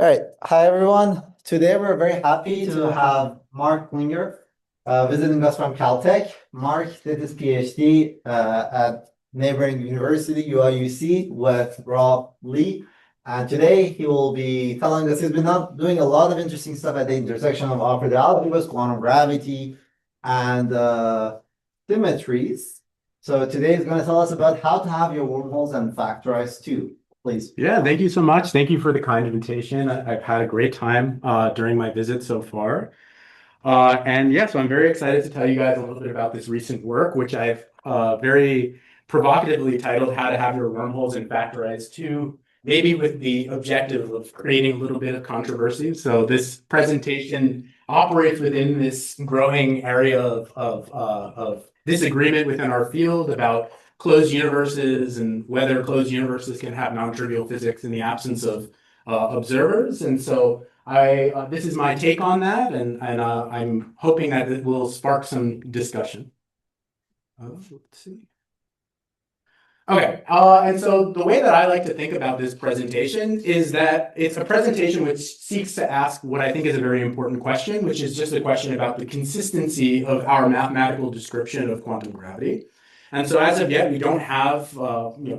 All right. Hi, everyone. Today, we're very happy to have Marc Klinger visiting us from Caltech. Marc did his PhD at neighboring university, UIUC, with Rob Lee. And today, he will be telling us he's been doing a lot of interesting stuff at the intersection of operator algebras, quantum gravity, and symmetries. So today, he's going to tell us about how to have your wormholes and factorize too. Please. Yeah, thank you so much. Thank you for the kind invitation. I've had a great time during my visit so far. And yeah, so I'm very excited to tell you guys a little bit about this recent work, which I've very provocatively titled How to Have Your Wormholes and Factorize 2, maybe with the objective of creating a little bit of controversy. So this presentation operates within this growing area of disagreement within our field about closed universes and whether closed universes can have non-trivial physics in the absence of observers. And so this is my take on that, and I'm hoping that it will spark some discussion. Let's see. Okay, and so the way that I like to think about this presentation is that it's a presentation which seeks to ask what I think is a very important question, which is just a question about the consistency of our mathematical description of quantum gravity. And so as of yet, we don't have,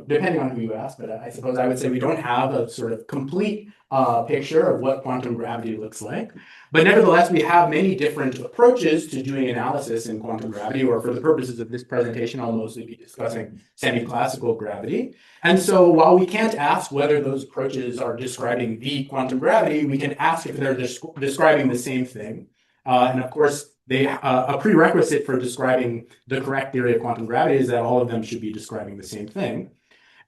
depending on who you ask, but I suppose I would say we don't have a sort of complete picture of what quantum gravity looks like. But nevertheless, we have many different approaches to doing analysis in quantum gravity, or for the purposes of this presentation, I'll mostly be discussing semi-classical gravity. And so while we can't ask whether those approaches are describing the quantum gravity, we can ask if they're describing the same thing. And of course, a prerequisite for describing the correct theory of quantum gravity is that all of them should be describing the same thing.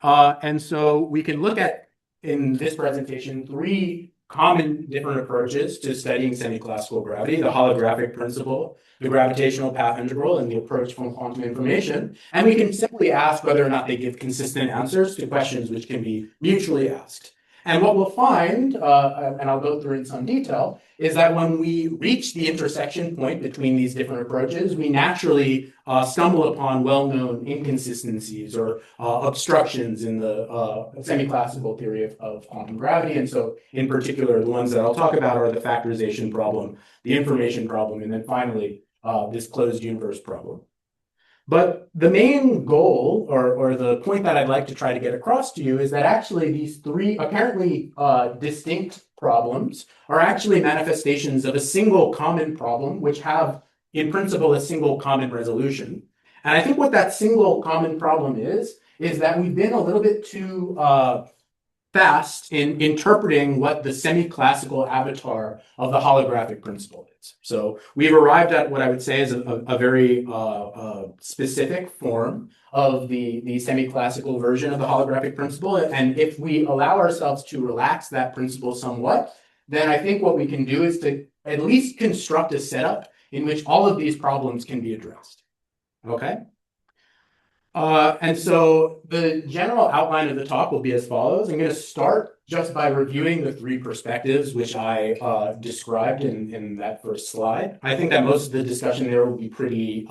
And so we can look at, in this presentation, three common different approaches to studying semi-classical gravity: the holographic principle, the gravitational path integral, and the approach from quantum information. And we can simply ask whether or not they give consistent answers to questions which can be mutually asked. And what we'll find, and I'll go through in some detail, is that when we reach the intersection point between these different approaches, we naturally stumble upon well-known inconsistencies or obstructions in the semi-classical theory of quantum gravity. And so in particular, the ones that I'll talk about are the factorization problem, the information problem, and then finally, this closed universe problem. But the main goal, or the point that I'd like to try to get across to you, is that actually these three apparently distinct problems are actually manifestations of a single common problem, which have, in principle, a single common resolution. And I think what that single common problem is that we've been a little bit too fast in interpreting what the semi-classical avatar of the holographic principle is. So we've arrived at what I would say is a very specific form of the semi-classical version of the holographic principle. And if we allow ourselves to relax that principle somewhat, then I think what we can do is to at least construct a setup in which all of these problems can be addressed. Okay? And so the general outline of the talk will be as follows. I'm going to start just by reviewing the three perspectives which I described in that first slide. I think that most of the discussion there will be pretty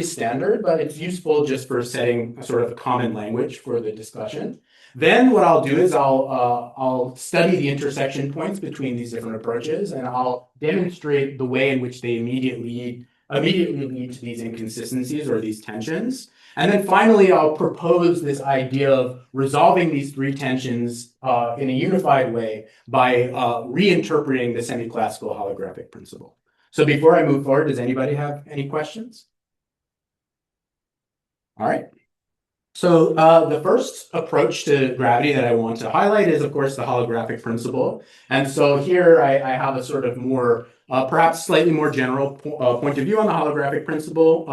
standard, but it's useful just for setting a sort of a common language for the discussion. Then what I'll do is I'll study the intersection points between these different approaches, and I'll demonstrate the way in which they immediately lead to these inconsistencies or these tensions. And then finally, I'll propose this idea of resolving these three tensions in a unified way by reinterpreting the semi-classical holographic principle. So before I move forward, does anybody have any questions? All right. So the first approach to gravity that I want to highlight is, of course, the holographic principle. And so here I have a sort of more, perhaps slightly more general point of view on the holographic principle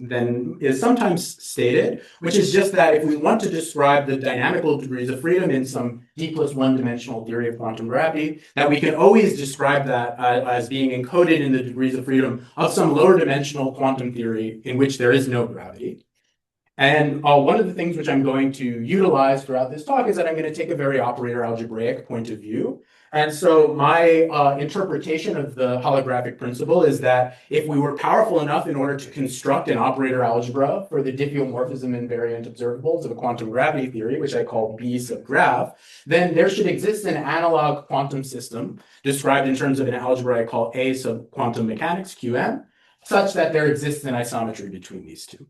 than is sometimes stated, which is just that if we want to describe the dynamical degrees of freedom in some d+1 dimensional theory of quantum gravity, that we can always describe that as being encoded in the degrees of freedom of some lower dimensional quantum theory in which there is no gravity. And one of the things which I'm going to utilize throughout this talk is that I'm going to take a very operator algebraic point of view. And so my interpretation of the holographic principle is that if we were powerful enough in order to construct an operator algebra for the diffeomorphism invariant observables of a quantum gravity theory, which I call B sub grav, then there should exist an analog quantum system described in terms of an algebra I call A sub quantum mechanics, QM, such that there exists an isometry between these two.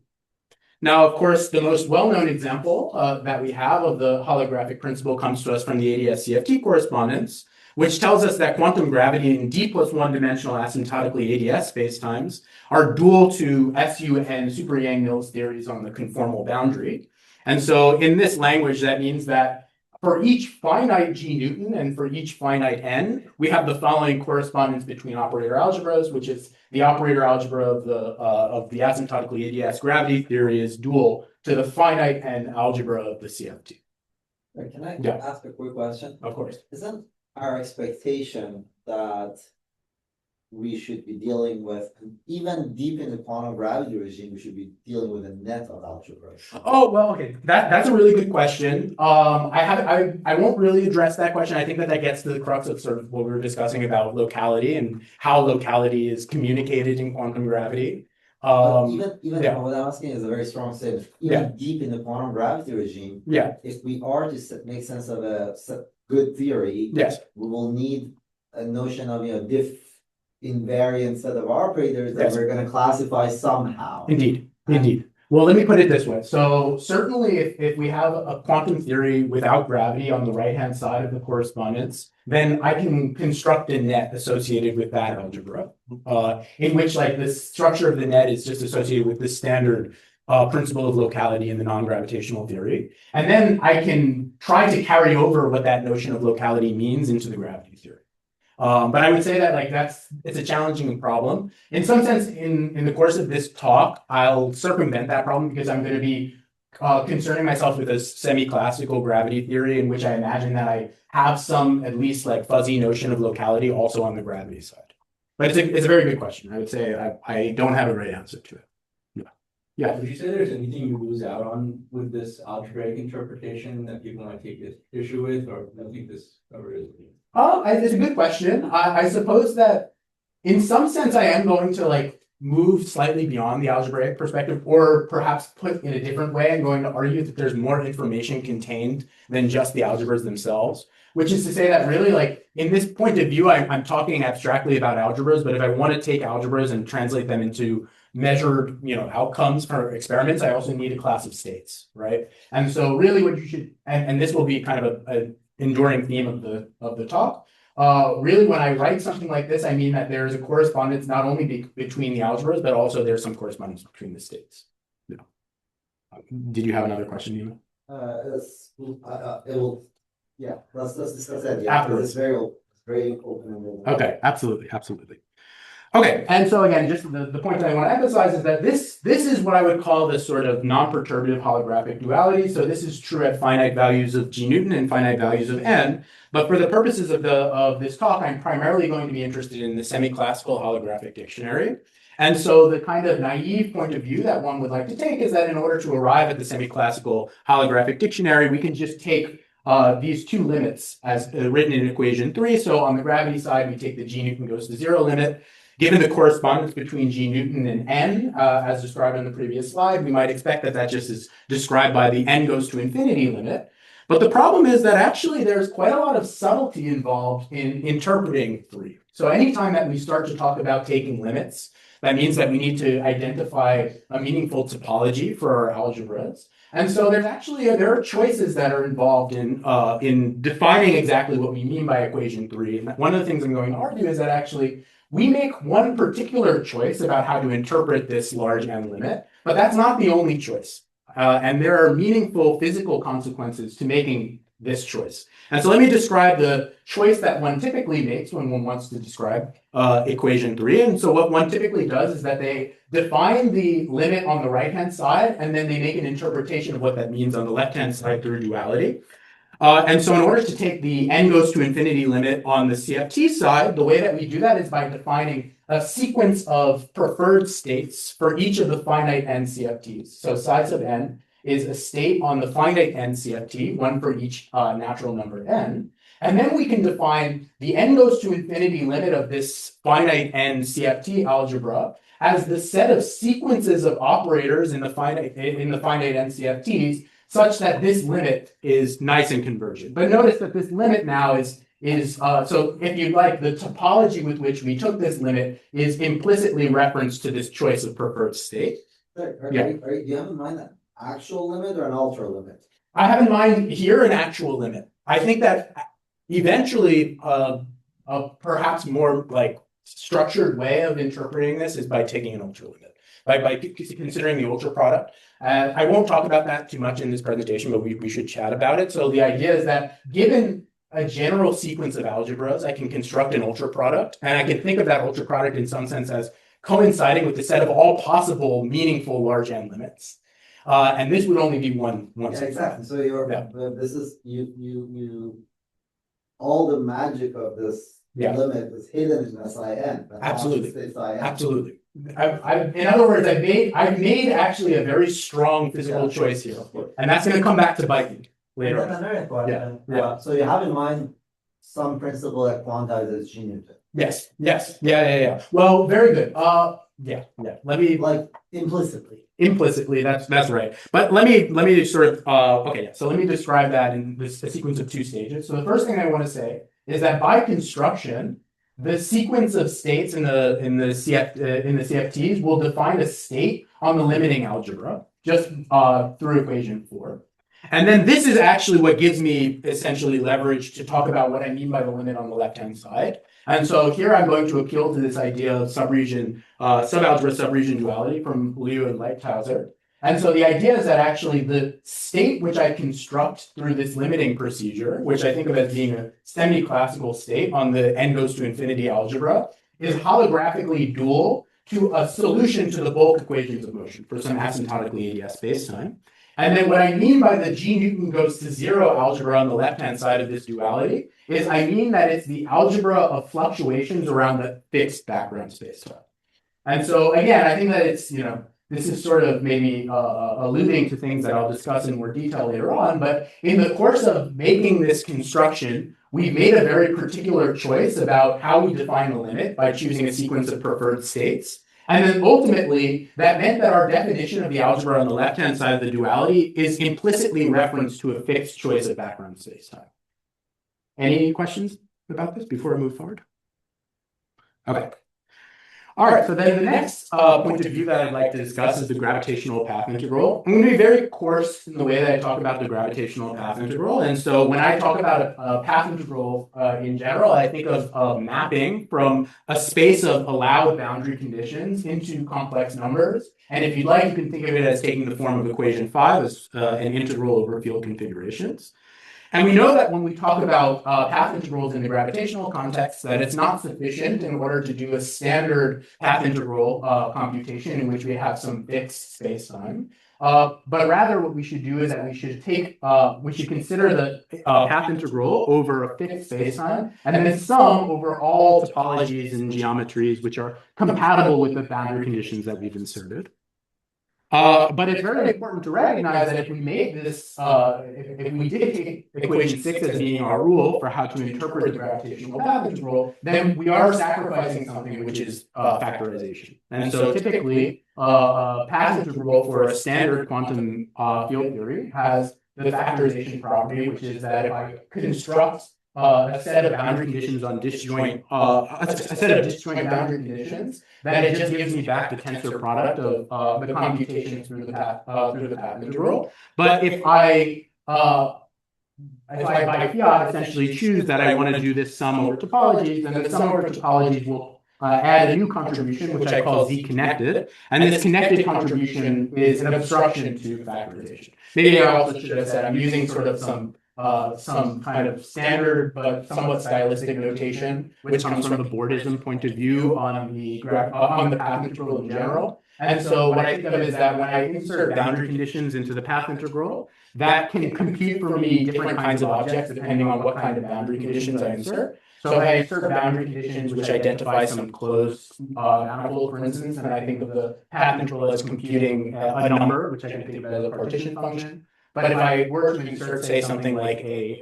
Now, of course, the most well-known example that we have of the holographic principle comes to us from the ADS-CFT correspondence, which tells us that quantum gravity in d plus one-dimensional asymptotically ADS spacetimes are dual to SU and super Yang-Mills theories on the conformal boundary. And so in this language, that means that for each finite G Newton and for each finite N, we have the following correspondence between operator algebras, which is the operator algebra of the asymptotically ADS gravity theory is dual to the finite N algebra of the CFT. Can I Yeah. ask a quick question? Of course. Isn't our expectation that we should be dealing with, even deep in the quantum gravity regime, we should be dealing with a net of algebras? Oh, well, okay. That's a really good question. I won't really address that question. I think that gets to the crux of sort of what we were discussing about locality and how locality is communicated in quantum gravity. Even yeah. what I'm asking is a very strong statement. Even deep in the quantum gravity regime, if we are to make sense of a good theory, we will need a notion of diff invariant set of operators that we're going to classify somehow. Indeed. Well, let me put it this way. So certainly if we have a quantum theory without gravity on the right-hand side of the correspondence, then I can construct a net associated with that algebra, in which like the structure of the net is just associated with the standard principle of locality in the non-gravitational theory. And then I can try to carry over what that notion of locality means into the gravity theory. But I would say that it's a challenging problem. In some sense, in the course of this talk, I'll circumvent that problem because I'm going to be concerning myself with a semi-classical gravity theory in which I imagine that I have some at least like fuzzy notion of locality also on the gravity side. But it's a very good question. I would say I don't have a great answer to it. Yeah. Would you say there's anything you lose out on with this algebraic interpretation that people might take issue with, or do you think this covers it? It's a good question. I suppose that in some sense I am going to move slightly beyond the algebraic perspective, or perhaps put in a different way, I'm going to argue that there's more information contained than just the algebras themselves, which is to say that really in this point of view, I'm talking abstractly about algebras, but if I want to take algebras and translate them into measured outcomes for experiments, I also need a class of states, right? And so really what you should, and this will be kind of an enduring theme of the talk, really when I write something like this, I mean that there is a correspondence not only between the algebras, but also there's some correspondence between the states. Yeah. Did you have another question, Nima? Let's discuss that. Afterwards. It's very open. Okay, absolutely. Okay, and so again, just the point that I want to emphasize is that this is what I would call this sort of non-perturbative holographic duality. So this is true at finite values of G Newton and finite values of N. But for the purposes of this talk, I'm primarily going to be interested in the semi-classical holographic dictionary. And so the kind of naive point of view that one would like to take is that in order to arrive at the semi-classical holographic dictionary, we can just take these two limits as written in equation 3. So on the gravity side, we take the G Newton goes to 0 limit. Given the correspondence between G Newton and N, as described on the previous slide, we might expect that just is described by the N goes to infinity limit. But the problem is that actually there's quite a lot of subtlety involved in interpreting 3. So anytime that we start to talk about taking limits, that means that we need to identify a meaningful topology for our algebras. And so there are choices that are involved in defining exactly what we mean by equation 3. And one of the things I'm going to argue is that actually we make one particular choice about how to interpret this large N limit, but that's not the only choice. And there are meaningful physical consequences to making this choice. And so let me describe the choice that one typically makes when one wants to describe equation 3. And so what one typically does is that they define the limit on the right-hand side, and then they make an interpretation of what that means on the left-hand side through duality. And so in order to take the n goes to infinity limit on the CFT side, the way that we do that is by defining a sequence of preferred states for each of the finite n CFTs. So psi sub n is a state on the finite n CFT, one for each natural number n. And then we can define the n goes to infinity limit of this finite n CFT algebra as the set of sequences of operators in the finite n CFTs such that this limit is nice and convergent. But notice that this limit now is so if you like, the topology with which we took this limit is implicitly referenced to this choice of preferred state. Do you have in mind an actual limit or an ultra limit? I have in mind here an actual limit. I think that eventually a perhaps more like structured way of interpreting this is by taking an ultra limit, by considering the ultra product. I won't talk about that too much in this presentation, but we should chat about it. So the idea is that given a general sequence of algebras, I can construct an ultra product, and I can think of that ultra product in some sense as coinciding with the set of all possible meaningful large n limits. And this would only be one Exactly. So this is you all the magic of this limit is hidden in SIN. Absolutely. Absolutely. In other words, I've made actually a very strong physical choice here, and that's going to come back to bite me later. That's very important. Yeah. So you have in mind some principle that quantizes G Newton. Yes. Yeah. Well, very good. Yeah. Let me implicitly. That's right. But let me sort of So let me describe that in a sequence of two stages. So the first thing I want to say is that by construction, the sequence of states in the CFTs will define a state on the limiting algebra just through equation 4. And then this is actually what gives me essentially leverage to talk about what I mean by the limit on the left-hand side. And so here I'm going to appeal to this idea of subalgebra subregion duality from Liu and Leighthauser. And so the idea is that actually the state which I construct through this limiting procedure, which I think of as being a semi-classical state on the n goes to infinity algebra, is holographically dual to a solution to the bulk equations of motion for some asymptotically ADS spacetime. And then what I mean by the G Newton goes to 0 algebra on the left-hand side of this duality is I mean that it's the algebra of fluctuations around the fixed background spacetime. And so again, I think that it's, this is sort of maybe alluding to things that I'll discuss in more detail later on, but in the course of making this construction, we made a very particular choice about how we define the limit by choosing a sequence of preferred states. And then ultimately, that meant that our definition of the algebra on the left-hand side of the duality is implicitly referenced to a fixed choice of background spacetime. Any questions about this before I move forward? Okay. All right, so then the next point of view that I'd like to discuss is the gravitational path integral. I'm going to be very coarse in the way that I talk about the gravitational path integral. And so when I talk about a path integral in general, I think of mapping from a space of allowed boundary conditions into complex numbers. And if you'd like, you can think of it as taking the form of equation 5 as an integral over field configurations. And we know that when we talk about path integrals in the gravitational context, that it's not sufficient in order to do a standard path integral computation in which we have some fixed spacetime. But rather what we should do is that we should consider the path integral over a fixed spacetime and then sum over all topologies and geometries which are compatible with the boundary conditions that we've inserted. But it's very important to recognize that if we make this, if we did take equation 6 as being our rule for how to interpret the gravitational path integral, then we are sacrificing something which is factorization. And so typically, a path integral for a standard quantum field theory has the factorization property, which is that if I construct a set of boundary conditions on disjoint, a set of disjoint boundary conditions, that it just gives me back the tensor product of the computation through the path integral. But if I by fiat essentially choose that I want to do this sum over topologies, then the sum over topologies will add a new contribution, which I call Z connected. And this connected contribution is an obstruction to factorization. Maybe I also should have said I'm using sort of some some kind of standard but somewhat stylistic notation, which comes from the Boardism point of view on the path integral in general. And so what I think of is that when I insert boundary conditions into the path integral, that can compute for me different kinds of objects depending on what kind of boundary conditions I insert. So if I insert boundary conditions which identify some closed manifold, for instance, and I think of the path integral as computing a number, which I can think of as a partition function. But if I were to insert, say, something like a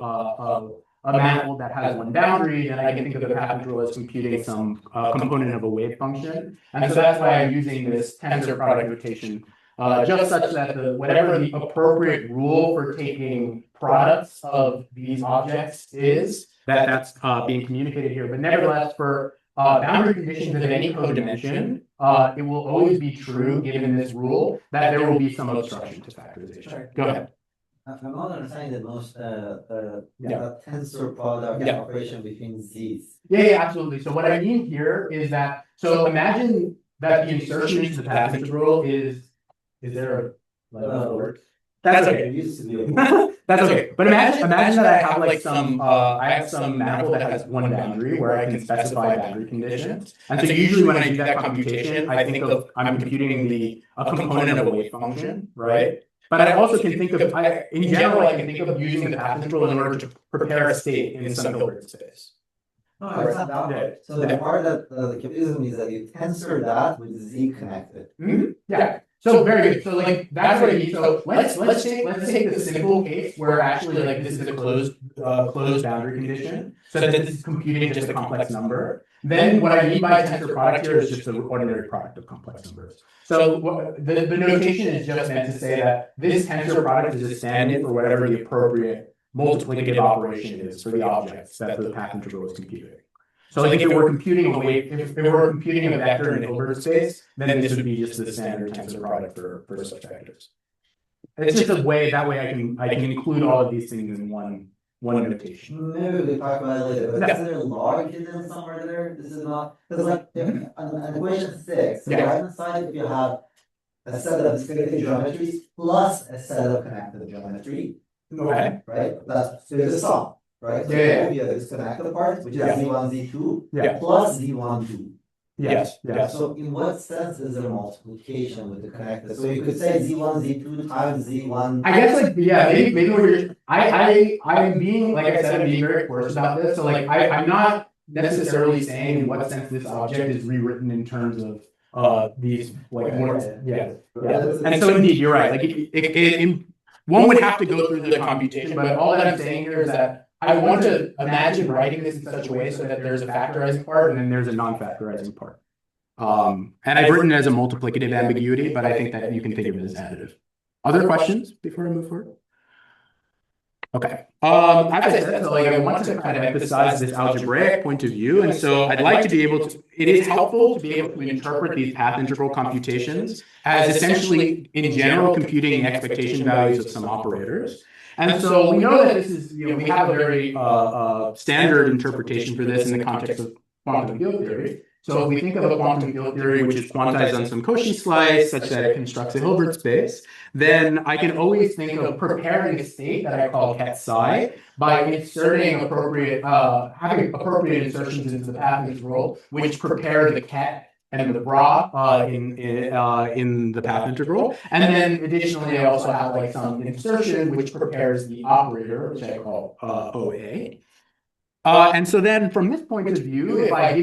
manifold that has one boundary, then I can think of the path integral as computing some component of a wave function. And so that's why I'm using this tensor product notation, just such that whatever the appropriate rule for taking products of these objects is, that's being communicated here. But nevertheless, for boundary conditions of any codimension, it will always be true, given this rule, that there will be some obstruction to factorization. Go ahead. I'm not understanding the most tensor product operation between Z's. Yeah, absolutely. So what I mean here is that, so imagine that the insertion into the path integral is there a word? That's okay. That's okay. But imagine that I have like some manifold that has one boundary where I can specify boundary conditions. And so usually when I do that computation, I think of I'm computing a component of a wave function, right? But I also can think of, in general, I can think of using the path integral in order to prepare a state in some Hilbert space. No, it's not that part. So the part that the cubism is that you tensor that with Z connected. Mm-hmm. Yeah. So very good. So like that's what I mean. So let's take the simple case where actually like this is a closed boundary condition, so that this is computing just a complex number. Then what I mean by tensor product here is just the ordinary product of complex numbers. So the notation is just meant to say that this tensor product is a stand-in for whatever the appropriate multiplicative operation is for the objects that the path integral is computing. So like if it were computing a wave, if it were computing a vector in Hilbert space, then this would be just the standard tensor product for such vectors. It's just a way I can include all of these things in one notation. Maybe we can talk about it later. But is there a log hidden somewhere there? This is not, because like on equation 6, the right hand side, if you have a set of disconnected geometries plus a set of connected geometry, okay, right? There's a sum. Right? So yeah. There will be a disconnected part, which is Z1, Z2, plus Z1, 2. Yes. So in what sense is there multiplication with the connected? So you could say Z1, Z2 times Z1. I guess like, maybe what you're, I'm being, like I said, I'm being very coarse about this. So like, I'm not necessarily saying in what sense this object is rewritten in terms of these, like, more, And so indeed, you're right. Like one would have to go through the computation, but all that I'm saying here is that I want to imagine writing this in such a way so that there's a factorizing part and then there's a non-factorizing part. And I've written it as a multiplicative ambiguity, but I think that you can think of it as additive. Other questions before I move forward? Okay. As I said, so like I want to kind of emphasize this algebraic point of view, and so I'd like to be able to, it is helpful to be able to interpret these path integral computations as essentially, in general, computing expectation values of some operators. And so we know that this is, we have a very standard interpretation for this in the context of quantum field theory. So if we think of a quantum field theory which is quantized on some Cauchy slice such that it constructs a Hilbert space, then I can always think of preparing a state that I call ket psi by inserting having appropriate insertions into the path integral which prepare the ket and the bra in the path integral. And then additionally, I also have like some insertion which prepares the operator, which I call OA. And so then from this point of view, if I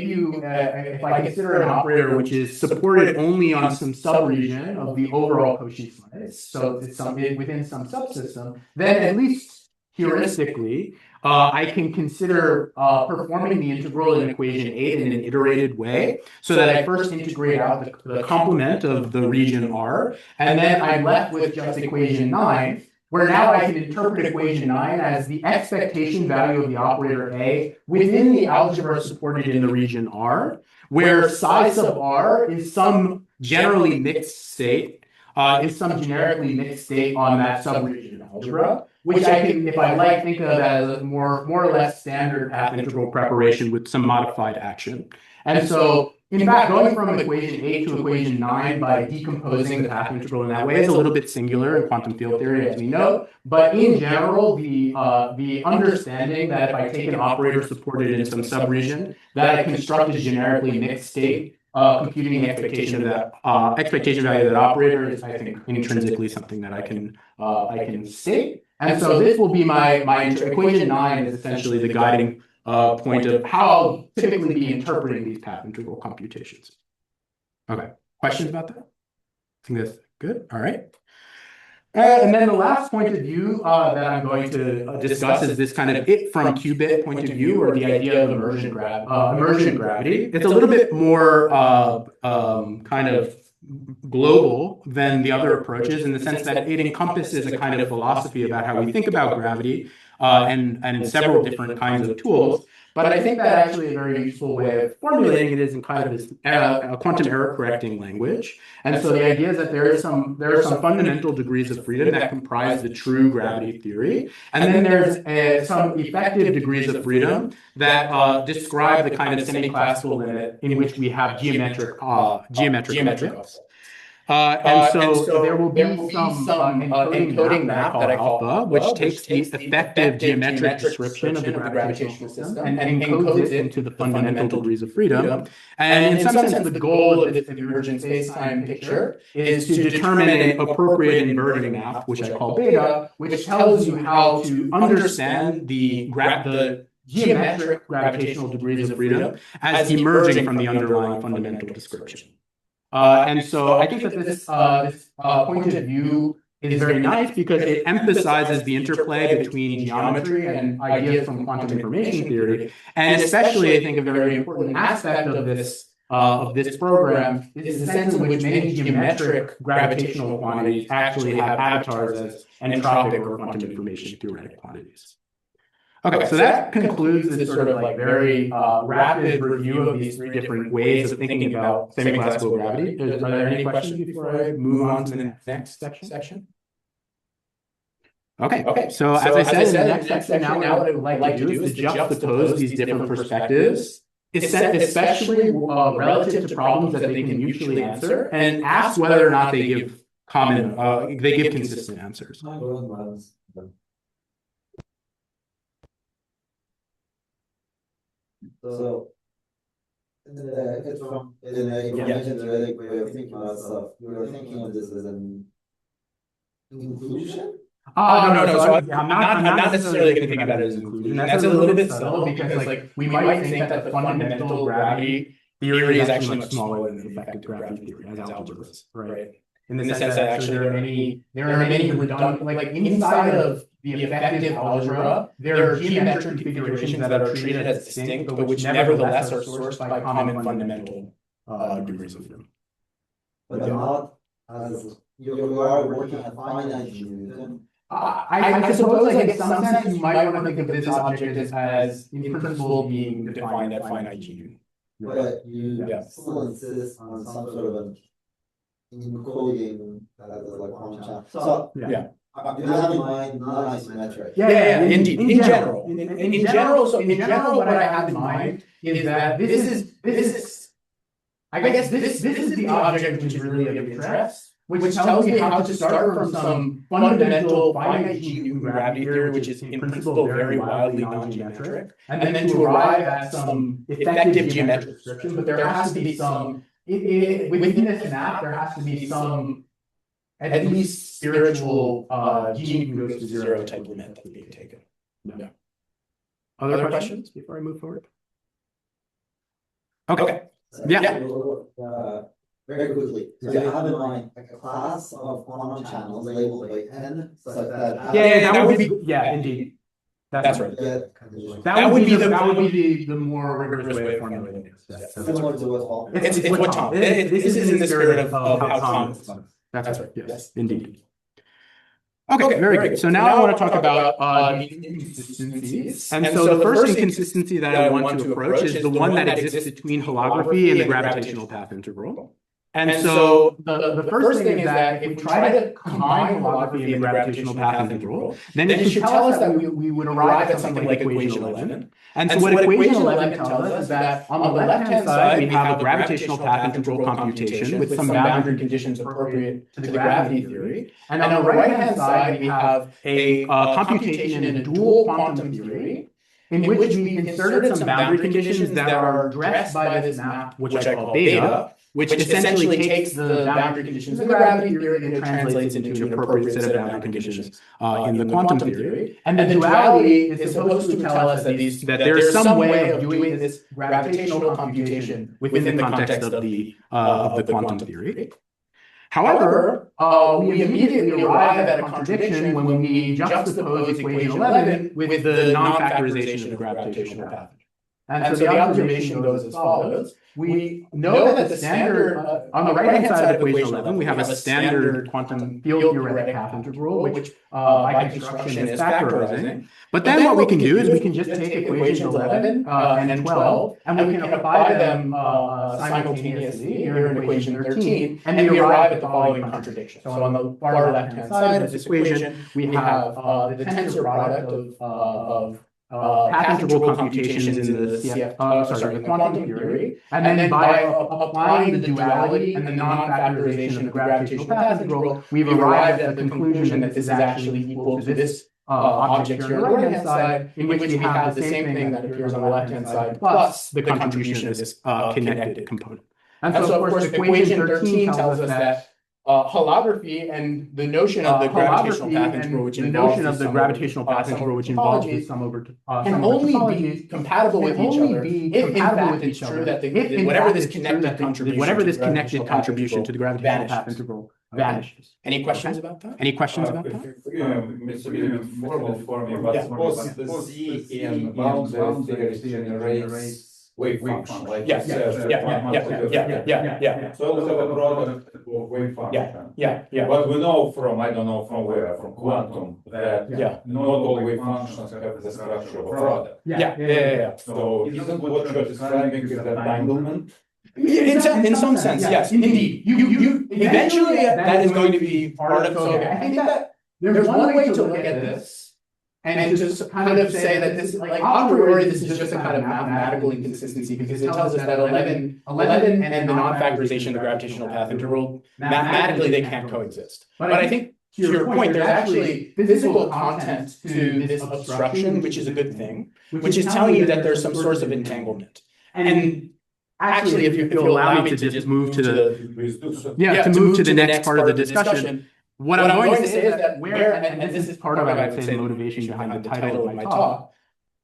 consider an operator which is supported only on some subregion of the overall Cauchy slice, so it's within some subsystem, then at least heuristically, I can consider performing the integral in equation 8 in an iterated way, so that I first integrate out the complement of the region R, and then I'm left with just equation 9, where now I can interpret equation 9 as the expectation value of the operator A within the algebra supported in the region R, where psi sub R is some generally mixed state, is some generically mixed state on that subregion algebra, which I can, if I like, think of as a more or less standard path integral preparation with some modified action. And so, in fact, going from equation 8 to equation 9 by decomposing the path integral in that way is a little bit singular in quantum field theory, as we know. But in general, the understanding that if I take an operator supported in some subregion, that I construct a generically mixed state, computing the expectation of that expectation value of that operator is, I think, intrinsically something that I can state. And so this will be my equation 9 is essentially the guiding point of how I'll typically be interpreting these path integral computations. Okay, questions about that? I think that's good. All right. And then the last point of view that I'm going to discuss is this kind of it from qubit point of view, or the idea of emergent gravity. It's a little bit more kind of global than the other approaches in the sense that it encompasses a kind of philosophy about how we think about gravity and several different kinds of tools. But I think that actually a very useful way of formulating it is in kind of this quantum error correcting language. And so the idea is that there are some fundamental degrees of freedom that comprise the true gravity theory. And then there's some effective degrees of freedom that describe the kind of semi-classical limit in which we have geometric limits. And so there will be some encoding map that I call alpha, which takes the effective geometric description of the gravitational system and encodes it into the fundamental degrees of freedom. And in some sense, the goal of this emergent space-time picture is to determine an appropriate inverting map, which I call beta, which tells you how to understand the geometric gravitational degrees of freedom as emerging from the underlying fundamental description. And so I think that this point of view is very nice because it emphasizes the interplay between geometry and ideas from quantum information theory. And especially, I think, a very important aspect of this program is the sense in which many geometric gravitational quantities actually have avatars as entropic or quantum information theoretic quantities. Okay, so that concludes this sort of like very rapid review of these three different ways of thinking about semi-classical gravity. Are there any questions before I move on to the next section? Okay, so as I said in the next section, now what I would like to do is to juxtapose these different perspectives, especially relative to problems that they can mutually answer, and ask whether or not they give consistent answers. So, it's from in the information theoretic way of thinking about stuff. We were thinking of this as an inclusion. No. So I'm not necessarily going to think about it as inclusion. That's a little bit subtle because, like, we might think that the fundamental gravity theory is actually much smaller than the effective gravity theory as algebras, right? In the sense that actually there are many redundant, like inside of the effective algebra, there are geometric configurations that are treated as distinct, but which nevertheless are sourced by common fundamental degrees of freedom. But not as you are working at finite unit. I suppose, like, in some sense, you might want to think of this object as in principle being defined at finite unit. But you still insist on some sort of an encoding that is like quantum channel. So you have in mind non-isometric. Yeah, indeed. In general, what I have in mind is that this is I guess this is the object which is really of interest, which tells me how to start from some fundamental finite Newton gravity theory, which is in principle very wildly non-geometric, and then to arrive at some effective geometric description. But there has to be some within this map. There has to be some at least spiritual G goes to zero type limit that's being taken. Yeah. Other questions before I move forward? Okay. Very quickly. So you have in mind a class of quantum channels labeled by n, such that that would be indeed. That's right. That would be the more rigorous way of formulating it. Similar to what Tom. It's what Tom. This is in the spirit of how Tom is. That's right. Yes, indeed. Okay, very good. So now I want to talk about inconsistencies. And so the first inconsistency that I want to approach is the one that exists between holography and the gravitational path integral. And so the first thing is that if we try to combine holography and the gravitational path integral, then it should tell us that we would arrive at something like equation 11. And so what equation 11 tells us is that on the left-hand side, we have a gravitational path integral computation with some boundary conditions appropriate to the gravity theory. And on the right-hand side, we have a computation in a dual quantum theory in which we inserted some boundary conditions that are addressed by this map, which I call beta, which essentially takes the boundary conditions in the gravity theory and translates into an appropriate set of boundary conditions in the quantum theory. And the duality is supposed to tell us that there's some way of doing this gravitational computation within the context of the quantum theory. However, we immediately arrive at a contradiction when we juxtapose equation 11 with the non-factorization of the gravitational path. And so the observation goes as follows. We know that the standard, on the right-hand side of equation 11, we have a standard quantum field theoretic path integral, which by construction is factorizing. But then what we can do is we can just take equations 11 and 12, and we can apply them simultaneously here in equation 13, and we arrive at the following contradiction. So on the far left-hand side of this equation, we have the tensor product of path integral computations in the quantum theory, and then by applying the duality and the non-factorization of the gravitational path integral, we've arrived at the conclusion that this is actually equal to this object here on the right-hand side, in which we have the same thing that appears on the left-hand side, plus the contribution of this connected component. And so, of course, equation 13 tells us that holography and the notion of the gravitational path integral, which involves the sum over can only be compatible with each other if in fact it's true that whatever this connected contribution to the gravitational path integral vanishes. Any questions about that? Any questions about that? It's a bit formal for me, but suppose the Z in boundary theory generates wave function, like Yeah. you said. Yeah. So we have a product of wave function. Yeah. But we know from, I don't know from where, from quantum, that not all wave functions have the structure of a product. Yeah. So isn't what you're describing is that entanglement? In some sense, yes, indeed. You eventually that is going to be part of. So I think that there's one way to look at this. And just kind of say that this, like, a priori, this is just a kind of mathematical inconsistency because it tells us that 11 and the non-factorization of the gravitational path integral, mathematically, they can't coexist. But I think, to your point, there's actually physical content to this obstruction, which is a good thing, which is telling you that there's some source of entanglement. And actually, if you'll allow me to just move to the next part of the discussion, what I'm going to say is that and this is part of, I would say, the motivation behind the title of my talk,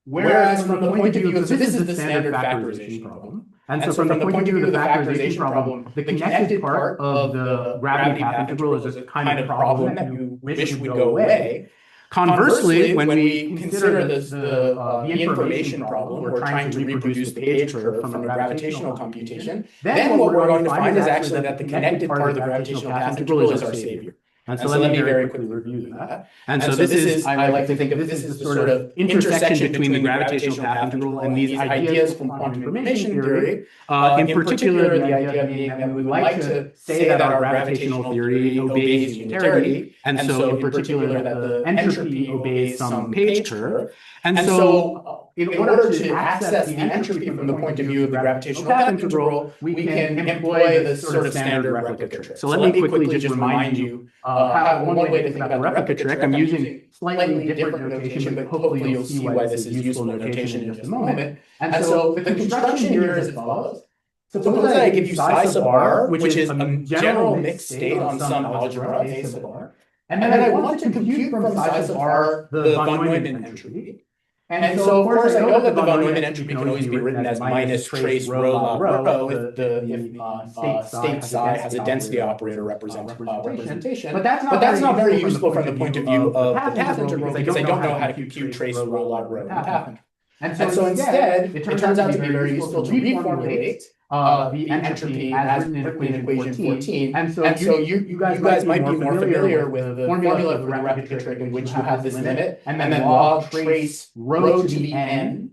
whereas from the point of view of, so this is the standard factorization problem, and so from the point of view of the factorization problem, the connected part of the gravity path integral is a kind of problem that you wish would go away. Conversely, when we consider the information problem, we're trying to reproduce the page curve from a gravitational computation, then what we're going to find is actually that the connected part of the gravitational path integral is our savior. And so let me very quickly review that. And so this is, I like to think of this as the sort of intersection between the gravitational path integral and these ideas from quantum information theory. In particular, the idea being that we would like to say that our gravitational theory obeys unitarity, and so in particular that the entropy obeys some page curve. And so in order to access the entropy from the point of view of the gravitational path integral, we can employ the sort of standard replica trick. So let me quickly just remind you one way to think about the replica trick. I'm using slightly different notation, but hopefully you'll see why this is useful notation in just a moment. And so the construction here is as follows. Suppose that I give you psi sub r, which is a general mixed state on some algebra, A sub r, and then I want to compute from psi sub r the von Neumann entropy. And so, of course, I know that the von Neumann entropy can always be written as minus trace rho log rho if state psi has a density operator representation. But that's not very useful from the point of view of the path integral because I don't know how to compute trace rho log rho in the path integral. And so instead, it turns out to be very useful to reformulate the entropy as written in equation 14. And so you guys might be more familiar with the formula for the replica trick in which you have this limit and then log trace rho to the n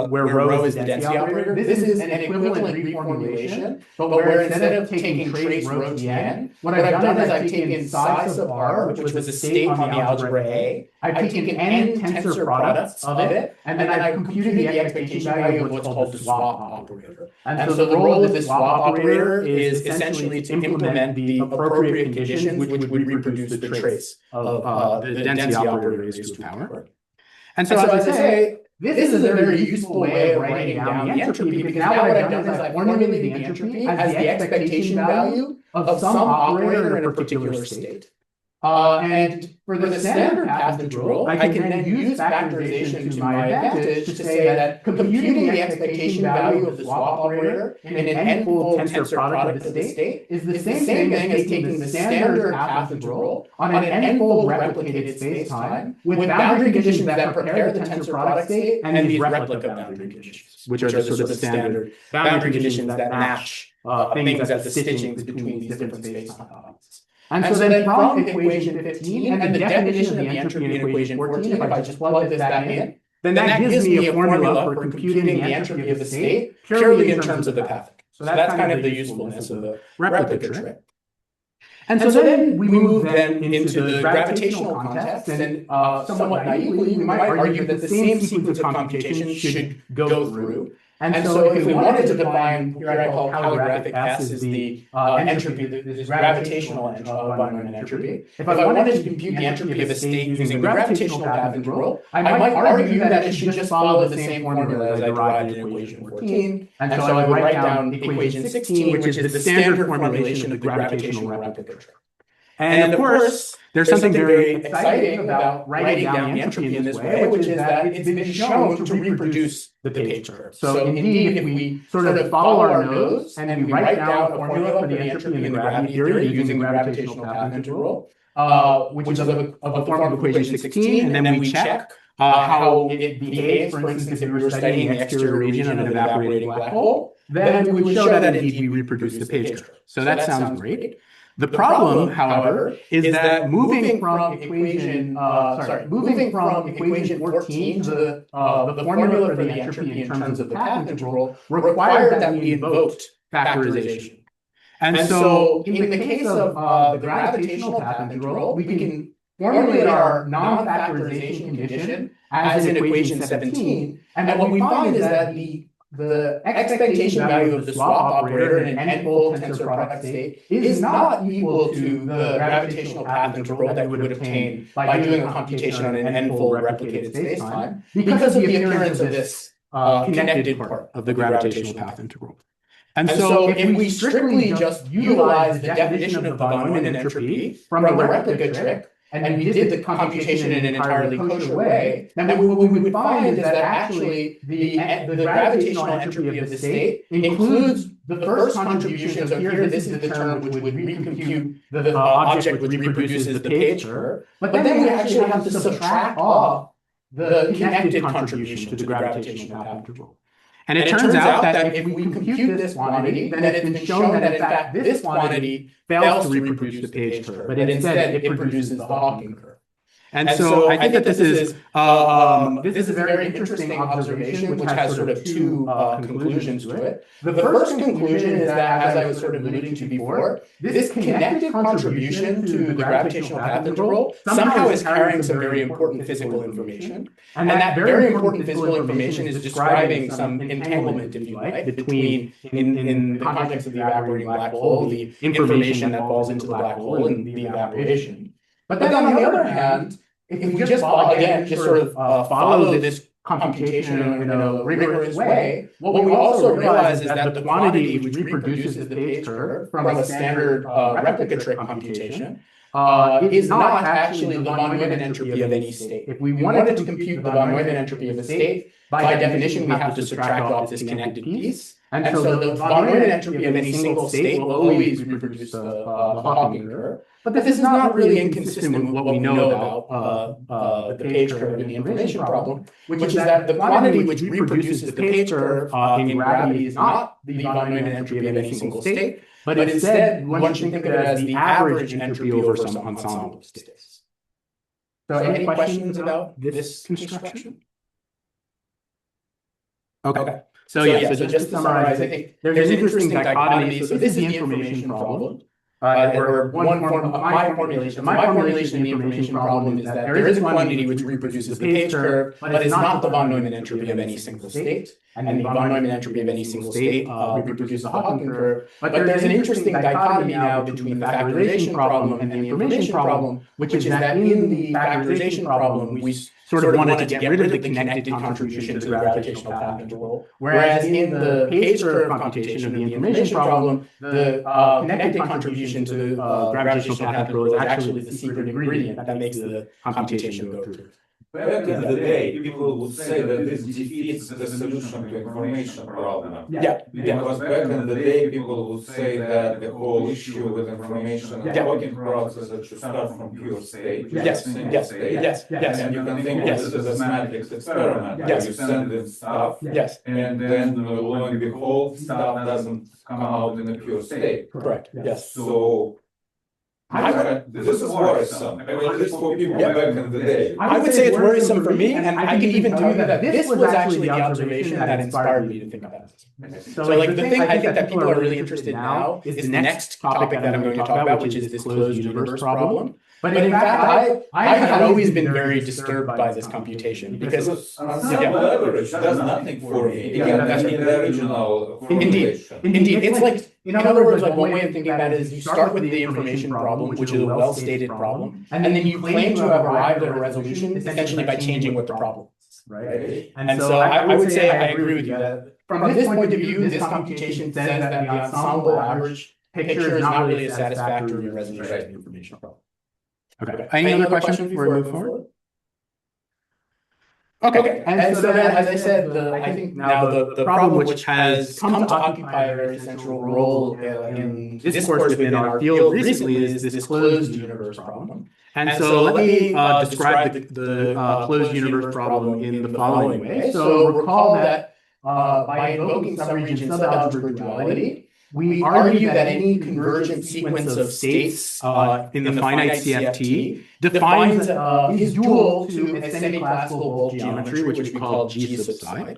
where rho is the density operator. This is an equivalent reformulation, but where instead of taking trace rho Tn, what I've done is I've taken psi sub r, which was a state on the algebra A. I've taken n tensor products of it, and then I've computed the expectation value of what's called the swap operator. And so the role of the swap operator is essentially to implement the appropriate conditions which would reproduce the trace of the density operator raised to a power. And so as I say, this is a very useful way of writing down the entropy, because now what I've done is I've formulated the entropy as the expectation value of some operator in a particular state. And for the standard path integral, I can then use factorization to my advantage to say that computing the expectation value of the swap operator in an n-fold tensor product of the state is the same thing as taking the standard path integral on an n-fold replicated space-time with boundary conditions that prepare the tensor product state and these replica boundary conditions, which are the sort of standard boundary conditions that match things at the stitchings between these different space-time objects. And so then from equation 15 and the definition of the entropy in equation 14, if I just plug this back in, then that gives me a formula for computing the entropy of the state purely in terms of the path. So that's kind of the usefulness of the replica trick. And so then we move then into the gravitational context, and somewhat naively, we might argue that the same sequence of computations should go through. And so if we wanted to define, here I call holographic S is the entropy, this gravitational of von Neumann entropy. If I wanted to compute the entropy of a state using the gravitational path integral, I might argue that it should just follow the same formula as I derived in equation 14. And so I would write down equation 16, which is the standard formulation of the gravitational replica trick. And of course, there's something very exciting about writing down the entropy in this way, which is that it's been shown to reproduce the page curve. So indeed, if we sort of follow our nose and we write down a formula for the entropy in the gravity theory using the gravitational path integral, which is of a form of equation 16, and then we check how it behaves, for instance, if we were studying the exterior region of an evaporating black hole, then we would show that indeed we reproduce the page curve. So that sounds great. The problem, however, is that moving from equation 14 to the formula for the entropy in terms of the path integral required that we invoked factorization. And so in the case of the gravitational path integral, we can formulate our non-factorization condition as in equation 17. And what we find is that the expectation value of the swap operator in an n-fold tensor product state is not equal to the gravitational path integral that we would obtain by doing a computation on an n-fold replicated spacetime because of the appearance of this connected part of the gravitational path integral. And so if we strictly just utilize the definition of the von Neumann entropy from the replica trick, and we did the computation in an entirely kosher way, then what we would find is that actually the gravitational entropy of the state includes the first contribution. So here, this is the term which would recompute the object which reproduces the page curve. But then we actually have to subtract off the connected contribution to the gravitational path integral. And it turns out that if we compute this quantity, then it's been shown that in fact this quantity fails to reproduce the page curve, but instead it produces the Hawking curve. And so I think that this is a very interesting observation, which has sort of two conclusions to it. The first conclusion is that, as I was sort of alluding to before, this connected contribution to the gravitational path integral somehow is carrying some very important physical information. And that very important physical information is describing some entanglement, if you like, between, in the context of the evaporating black hole, the information that falls into the black hole and the evaporation. But then on the other hand, if we just, again, just sort of follow this computation in a rigorous way, what we also realize is that the quantity which reproduces the page curve from a standard replica trick computation is not actually the von Neumann entropy of any state. If we wanted to compute the von Neumann entropy of a state, by definition, we have to subtract off this connected piece. And so the von Neumann entropy of any single state will always reproduce the Hawking curve. But this is not really inconsistent with what we know about the page curve in the information problem, which is that the quantity which reproduces the page curve in gravity is not the von Neumann entropy of any single state, but instead one should think of it as the average entropy over some ensemble of states. So any questions about this construction? Okay. So just to summarize, I think there's an interesting dichotomy. So this is the information problem. Or my formulation. My formulation of the information problem is that there is a quantity which reproduces the page curve, but it's not the von Neumann entropy of any single state. And the von Neumann entropy of any single state reproduces the Hawking curve. But there's an interesting dichotomy now between the factorization problem and the information problem, which is that in the factorization problem, we sort of wanted to get rid of the connected contribution to the gravitational path interval, whereas in the page curve computation of the information problem, the connected contribution to the gravitational path interval is actually the secret ingredient that makes the computation go through. Back in the day, people would say that this defeats the solution to information problem. Yeah. Because back in the day, people would say that the whole issue with information and working process that you start from pure state, Yes. and you can think of this as a matrix experiment. Yes. You send in stuff, Yes. and then lo and behold, stuff doesn't come out in a pure state. Correct. Yes. So this is worrisome, at least for people back in the day. I would say it's worrisome for me, and I can even tell you that this was actually the observation that inspired me to think about this. So like the thing I think that people are really interested in now is the next topic that I'm going to talk about, which is this closed universe problem. But in fact, I had always been very disturbed by this computation because ensemble average does nothing for me. Again, that's in the original formulation. Indeed. It's like, in other words, like one way of thinking about it is you start with the information problem, which is a well-stated problem, and then you claim to have arrived at a resolution essentially by changing what the problem is, right? And so I would say I agree with you that from this point of view, this computation says that the ensemble average picture is not really a satisfactory resolution of the information problem. Okay. Any other questions before we move forward? Okay. And so then, as I said, I think now the problem which has come to occupy a very central role in discourse within our field recently is this closed universe problem. And so let me describe the closed universe problem in the following way. So recall that by invoking subregion subalgebra duality, we argue that any convergent sequence of states in the finite CFT defines is dual to a semi-classical bulk geometry, which we call G sub psi.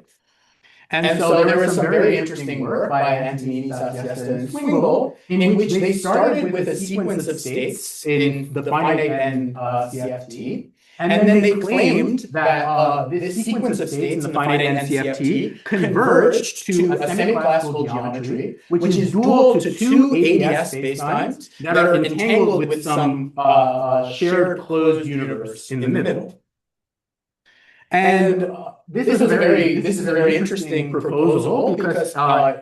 And so there was some very interesting work by Antonini, Sassiesta, and Swingle in which they started with a sequence of states in the finite N CFT. And then they claimed that this sequence of states in the finite N CFT converged to a semi-classical geometry, which is dual to two ADS spacetimes that are entangled with some shared closed universe in the middle. And this is a very interesting proposal because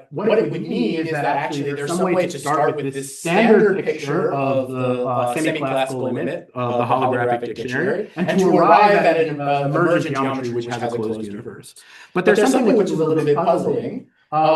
what it would mean is that actually there's some way to start with this standard picture of the semi-classical limit of the holographic dictionary and to arrive at an emergent geometry which has a closed universe. But there's something which is a little bit puzzling,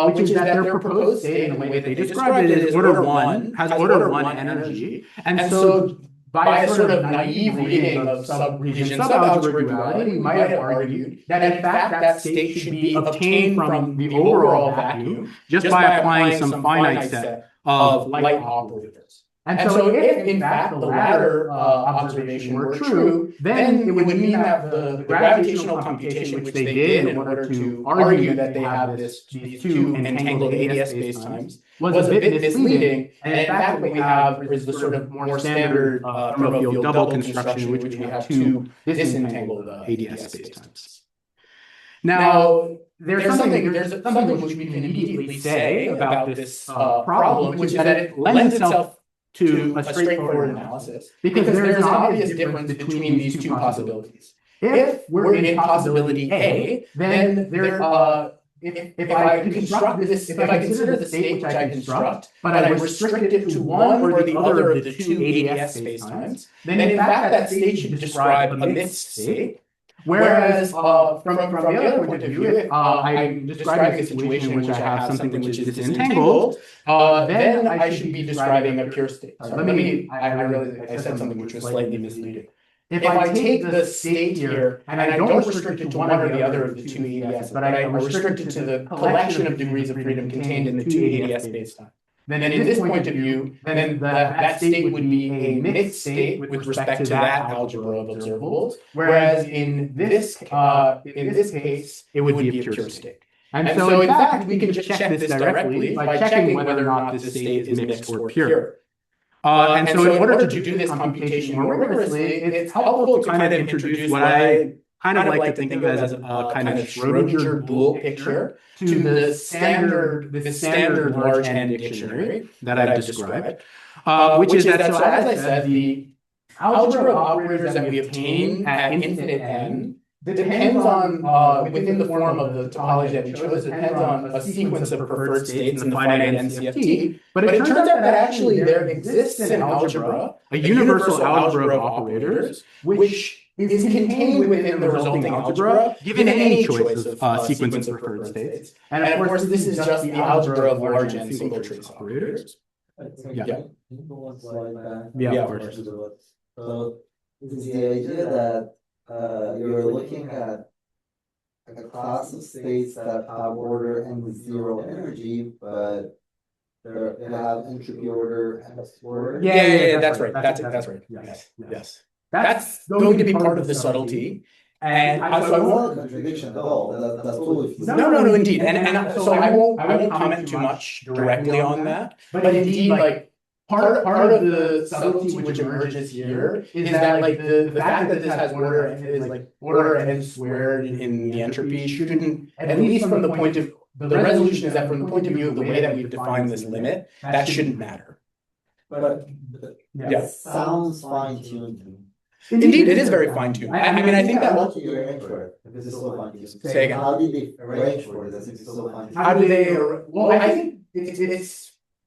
which is that their proposed state, in the way that they described it, is order 1, has order 1 energy, and so by a sort of naive reading of subregion subalgebra duality, we might have argued that in fact that state should be obtained from the overall vacuum just by applying some finite set of light operators. And so if in fact the latter observation were true, then it would mean that the gravitational computation which they did in order to argue that they have these two entangled ADS spacetimes was a bit misleading. And in fact what we have is the sort of more standard thermofield double construction in which we have two disentangled ADS spacetimes. Now, there's something which we can immediately say about this problem, which is that it lends itself to a straightforward analysis, because there's an obvious difference between these two possibilities. If we're in possibility A, then if I construct this, if I consider the state which I construct, but I restrict it to one or the other of the two ADS spacetimes, then in fact that state should describe a mixed state. Whereas from the other point of view, if I'm describing a situation in which I have something which is disentangled, then I should be describing a pure state. So I realized I said something which was slightly misleading. If I take the state here, and I don't restrict it to one or the other of the two ADS, but I restrict it to the collection of degrees of freedom contained in the two ADS spacetime, then in this point of view, then that state would be a mixed state with respect to that algebra of observables, whereas in this case, it would be a pure state. And so in fact, we can just check this directly by checking whether or not this state is mixed or pure. And so in order to do this computation more rigorously, it's helpful to kind of introduce what I kind of like to think of as a kind of Schrodinger dual picture to the standard large N dictionary that I've described, which is that, so as I said, the algebra of operators that we obtain at infinite N depends on, within the form of the topology that we chose, depends on a sequence of preferred states in the finite NCFT. But it turns out that actually there exists an algebra, a universal algebra of operators, which is contained within the resulting algebra, given any choice of sequence of preferred states. And of course, this is just the algebra of large N single trace operators. Yeah. Yeah, of course. So it's the idea that you're looking at a class of states that have order and zero energy, but they have entropy order and order. Yeah, that's right. That's right. Yes. That's going to be part of the subtlety. And So it's not a contradiction at all. That's totally feasible. No, indeed. And so I won't comment too much directly on that. But indeed, like part of the subtlety which emerges here is that like the fact that this has order is like order n squared in the entropy shouldn't, at least from the point of the resolution, is that from the point of view of the way that we've defined this limit, that shouldn't matter. But it sounds fine-tuned to me. Indeed, it is very fine-tuned. I mean, I think that How do you arrange for it? If this is so fine-tuned. Say again. How did they arrange for it? If it's so fine-tuned. How do they? Well, I think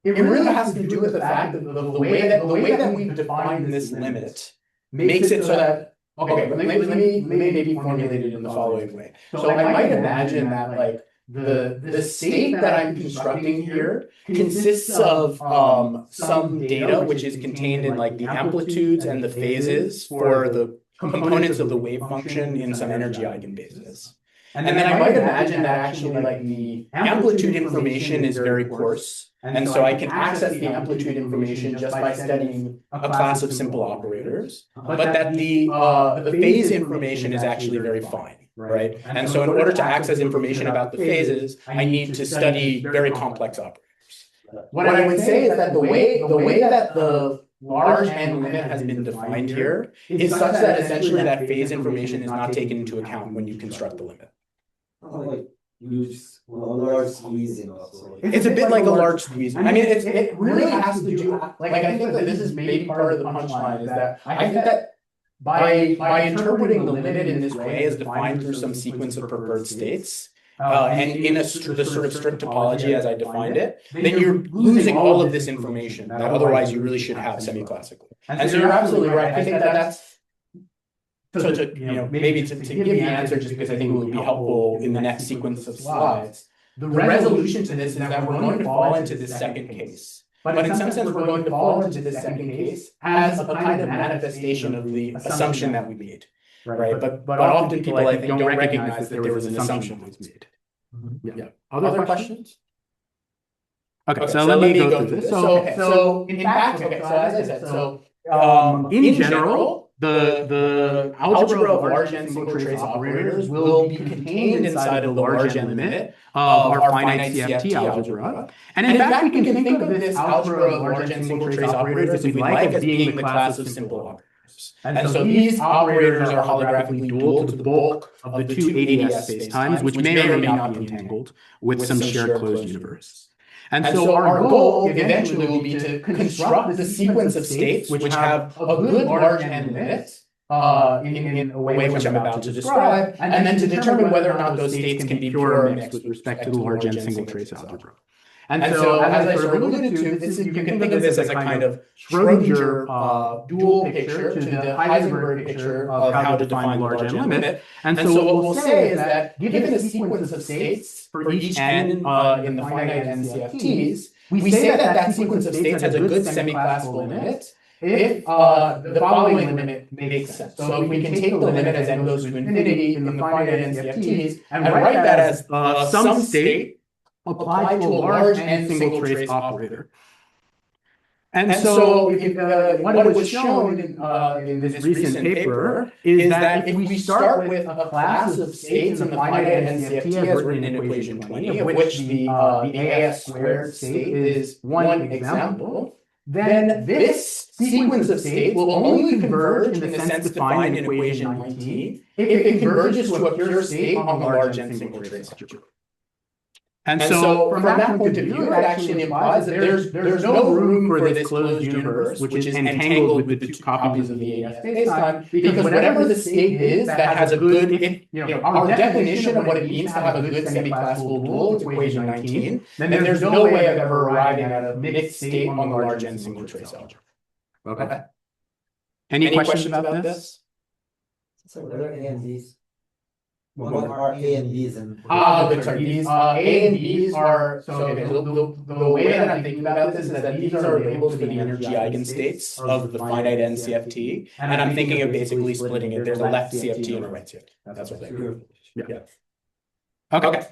it really has to do with the fact that the way that we've defined this limit makes it so that, okay, let me maybe formulate it in the following way. So I might imagine that like the state that I'm constructing here consists of some data which is contained in like the amplitudes and the phases for the components of the wave function in some energy eigenbasis. And then I might imagine that actually like the amplitude information is very coarse. And so I can access the amplitude information just by studying a class of simple operators, but that the phase information is actually very fine, right? And so in order to access information about the phases, I need to study very complex operators. What I would say is that the way that the large N limit has been defined here is such that essentially that phase information is not taken into account when you construct the limit. Like a large squeezing also. It's a bit like a large squeezing. I mean, it really has to do, like I think that this is maybe part of the punchline, is that I think that by interpreting the limit in this way as defined through some sequence of preferred states, and in the sort of strict topology as I defined it, then you're losing all of this information that otherwise you really should have semi-classically. And so you're absolutely right. I think that that's, so to maybe to give the answer, just because I think it would be helpful in the next sequence of slides, the resolution to this is that we're going to fall into this second case. But in some sense, we're going to fall into this second case as a kind of manifestation of the assumption that we made, right? But often people, I think, don't recognize that there was an assumption that was made. Yeah. Other questions? Okay, so let me go through this. So in fact, so as I said, in general, the algebra of large N single trace operators will be contained inside of the large N limit of our finite CFT algebra. And in fact, we can think of this algebra of large N single trace operators, if we like, as being the class of simple operators. And so these operators are holographically dual to the bulk of the two ADS spacetimes, which may or may not be entangled with some shared closed universe. And so our goal eventually will be to construct the sequence of states which have a good large N limit in a way which I'm about to describe, and then to determine whether or not those states can be pure or mixed with respect to the large N single trace algebra. And so, as I sort of alluded to, you can think of this as a kind of Schrodinger dual picture to the Heisenberg picture of how to define the large N limit. And so what we'll say is that given a sequence of states for each N in the finite NCFTs, we say that that sequence of states has a good semi-classical limit if the following limit makes sense. So if we can take the limit as n goes to infinity in the finite NCFTs and write that as some state applied to a large N single trace operator. And so what was shown in this recent paper is that if we start with a class of states in the finite NCFT as written in equation 20, of which the AS squared state is one example, then this sequence of states will only converge in the sense defined in equation 19 if it converges to a pure state on the large n single trace algebra. And so from that point of view, it actually implies that there's no room for this closed universe, which is entangled with the two copies of the AS spacetime, because whatever the state is that has a good, our definition of what it means to have a good semi-classical dual is equation 19, then there's no way of ever arriving at a mixed state on the large n single trace algebra. Okay. Any questions about this? So what are A and B's? What are A and B's? And Good, sorry. These A and B's are, so the way that I'm thinking about this is that these are labeled for the energy eigenstates of the finite n CFT, and I'm thinking of basically splitting it. There's a left CFT and a right CFT. That's what they are. Yeah. Okay.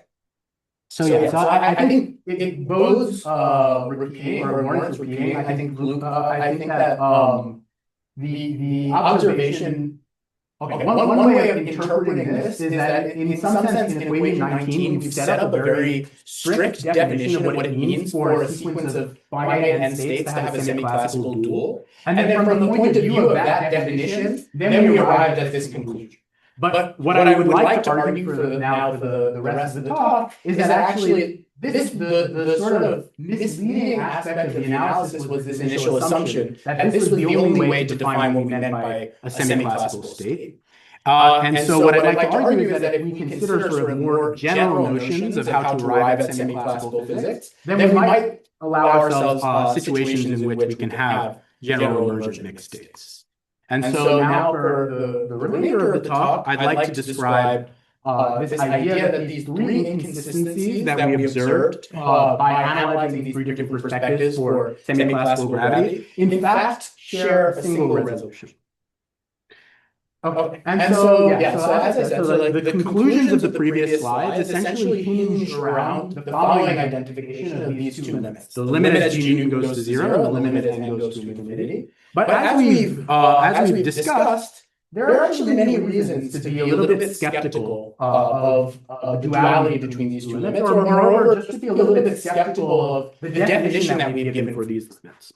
So I think it bodes repeating or warrants repeating. I think I think that the observation. Okay, one way of interpreting this is that in some sense in equation 19 we've set up a very strict definition of what it means for a sequence of finite n states to have a semi-classical dual. And then from the point of view of that definition, then we arrived at this conclusion. But what I would like to argue for the rest of the talk is that actually the sort of misleading aspect of the analysis was this initial assumption that this was the only way to define what we meant by a semi-classical state. And so what I'd like to argue is that if we consider sort of more general notions of how to arrive at semi-classical physics, then we might allow ourselves situations in which we can have general emergent mixed states. And so now for the remainder of the talk, I'd like to describe this idea that these three inconsistencies that we observed by analyzing these three different perspectives for semi-classical gravity, in fact, share a single resolution. Okay, and so as I said, the conclusions of the previous slides essentially hinge around the following identification of these two limits. The limit as G Newton goes to zero, and the limit as n goes to infinity. But as we've discussed, there are actually many reasons to be a little bit skeptical of duality between these two limits, or moreover, just to be a little bit skeptical of the definition that we've given for these limits.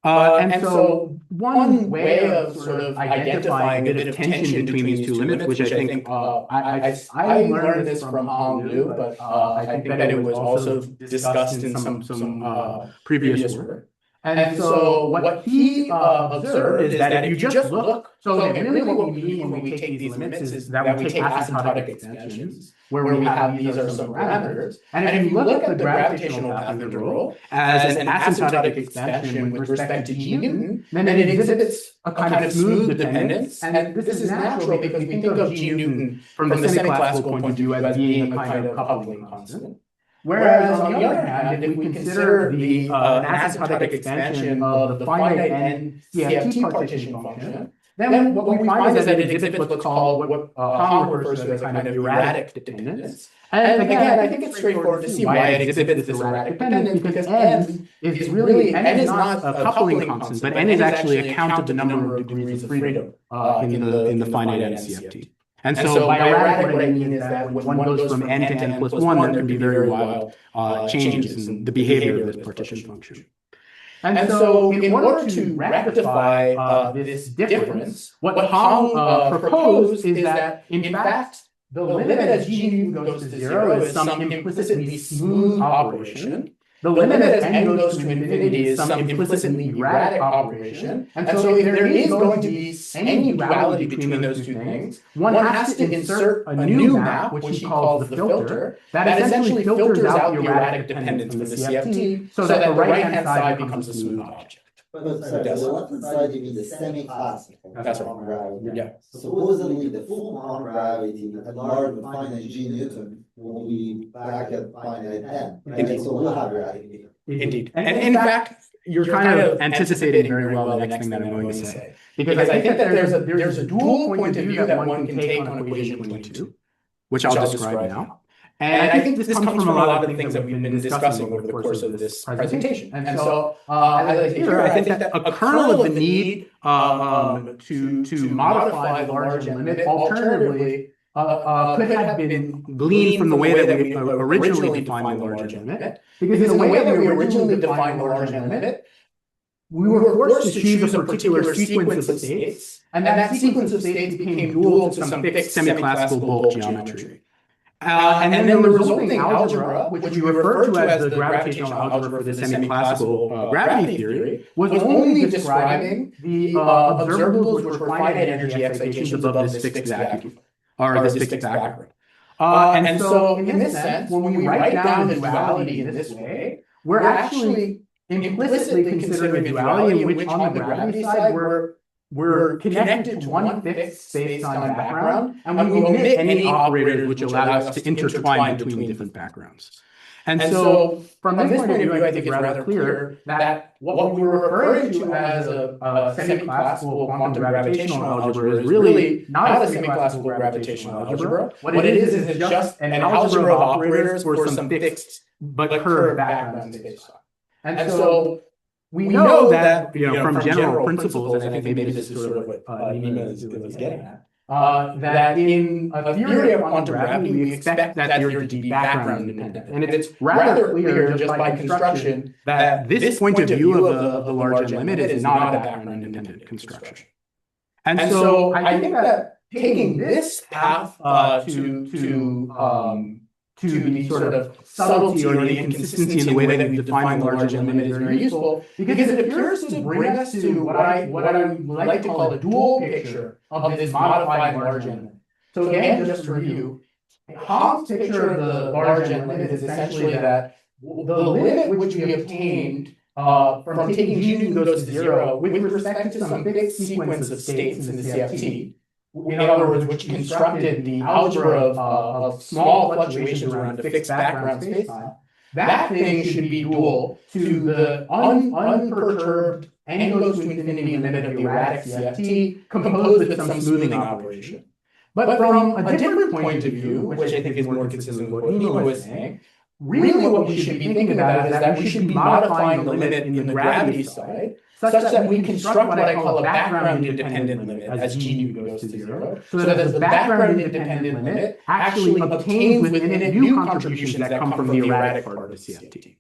And so one way of sort of identifying a bit of tension between these two limits, which I think I learned this from Hong Liu, but I think that it was also discussed in some previous work. And so what he observed is that if you just look, so really what we mean when we take these limits is that we take asymptotic expansions, where we have these are some parameters. And if you look at the gravitational path integral as an asymptotic expansion with respect to G Newton, then it exhibits a kind of smooth dependence. And this is natural because we think of G Newton from the semi-classical point of view as being a kind of coupling constant. Whereas, on the other hand, if we consider an asymptotic expansion of the finite n CFT partition function, then what we find is that it exhibits what's called what Hong refers to as a kind of erratic dependence. And again, I think it's straightforward to see why it exhibits this erratic dependence, because n is not a coupling constant, but n is actually a count of the number of degrees of freedom in the finite n CFT. And so by erratic, what I mean is that when one goes from n to n plus 1, there can be very wild changes in the behavior of this partition function. And so in order to rectify this difference, what Hong proposed is that, in fact, the limit as G Newton goes to zero is some implicitly smooth operation. The limit as n goes to infinity is some implicitly erratic operation. And so if there is going to be any duality between those two things, one has to insert a new map, which he calls the filter, that essentially filters out the erratic dependence from the CFT so that the right-hand side becomes a smooth object. But sorry, the left-hand side, you mean the semi-classical. That's right. Gravity. Yeah. Supposedly, the full quantum gravity at large with finite G Newton will be back at finite n. Right? So we'll have erratic. Indeed. And in fact, you're kind of anticipating very well the next thing that I'm going to say. Because I think that there's a dual point of view that one can take on equation 22, which I'll describe now. And I think this comes from a lot of the things that we've been discussing over the course of this presentation. And so, here, I think that a kernel of the need to modify the large N limit alternatively could have been gleaned from the way that we originally defined the large N limit. Because in the way that we originally defined the large N limit, we were forced to choose a particular sequence of states, and that sequence of states became dual to some fixed semi-classical bulk geometry. And then the resulting algebra, which we refer to as the gravitational algebra for the semi-classical gravity theory, was only describing the observables which were finite energy excitations above this fixed vacuum, or this fixed background. And so, in this sense, when we write down the duality in this way, we're actually implicitly considering a duality in which on the gravity side we're connected to one fixed space-time background, and we omit any operators which allow us to intertwine between different backgrounds. And so, from this point of view, I think it's rather clear that what we were referring to as a semi-classical quantum gravitational algebra is really not a semi-classical gravitational algebra. What it is just an algebra of operators for some fixed but curved background in space-time. And so, we know that, from general principles, and I think maybe this is sort of what Nima was getting at, that in a theory of quantum gravity, we expect that theory to be background independent. And it's rather clear just by construction that this point of view of the large N limit is not a background independent construction. And so I think that taking this path to the sort of subtlety or the inconsistency in the way that we define the large N limit is very useful, because it appears to bring us to what I would like to call a dual picture of this modified large N limit. So again, just to review, Hahn's picture of the large N limit is essentially that the limit which we obtained from taking G Newton goes to zero with respect to some fixed sequence of states in the CFT, in other words, which constructed the algebra of small fluctuations around a fixed background spacetime, that thing should be dual to the unperturbed n goes to infinity limit of the erratic CFT composed with some smoothing operation. But from a different point of view, which I think is more consistent with what Nima was saying, really what we should be thinking about is that we should be modifying the limit in the gravity side such that we construct what I call a background independent limit as G Newton goes to zero, so that the background independent limit actually obtains within it new contributions that come from the erratic part of the CFT.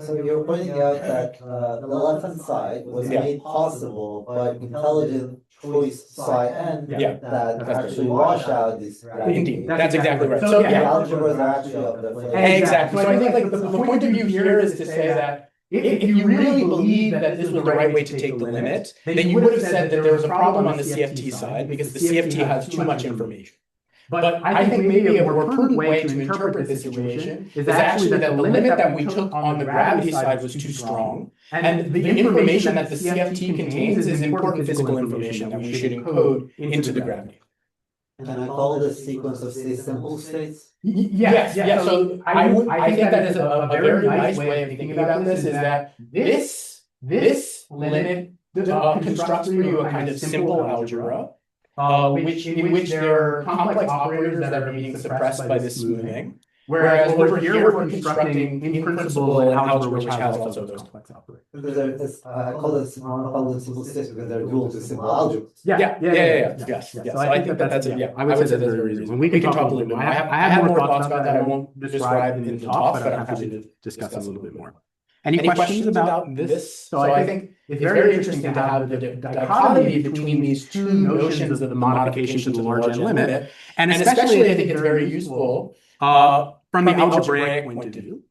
So you're pointing out that the left-hand side was made possible by intelligent choice psi n that actually wash out this gravity. Indeed, that's exactly right. So the algebras are actually of the flame. Exactly. So I think the point of view here is to say that if you really believe that this was the right way to take the limit, then you would have said that there was a problem on the CFT side because the CFT has too much information. But I think maybe a more prudent way to interpret this situation is actually that the limit that we took on the gravity side was too strong, and the information that the CFT contains is important physical information that we should encode into the gravity. And I call this sequence of states simple states? Yes. So I think that is a very nice way of thinking about this, is that this limit constructs for you a kind of simple algebra, in which there are complex operators that are being suppressed by this smoothing, whereas over here we're constructing in principle an algebra which has also those complex operators. I call this simple states because they're dual to simple algebras. Yes. So I think that's I would say that's very reasonable. We can talk a little bit more. I have more thoughts about that. I won't describe in the talk, but I'm happy to discuss a little bit more. Any questions about this? So I think it's very interesting to have the dichotomy between these two notions of the modification to the large N limit, and especially I think it's very useful from the algebraic point of view.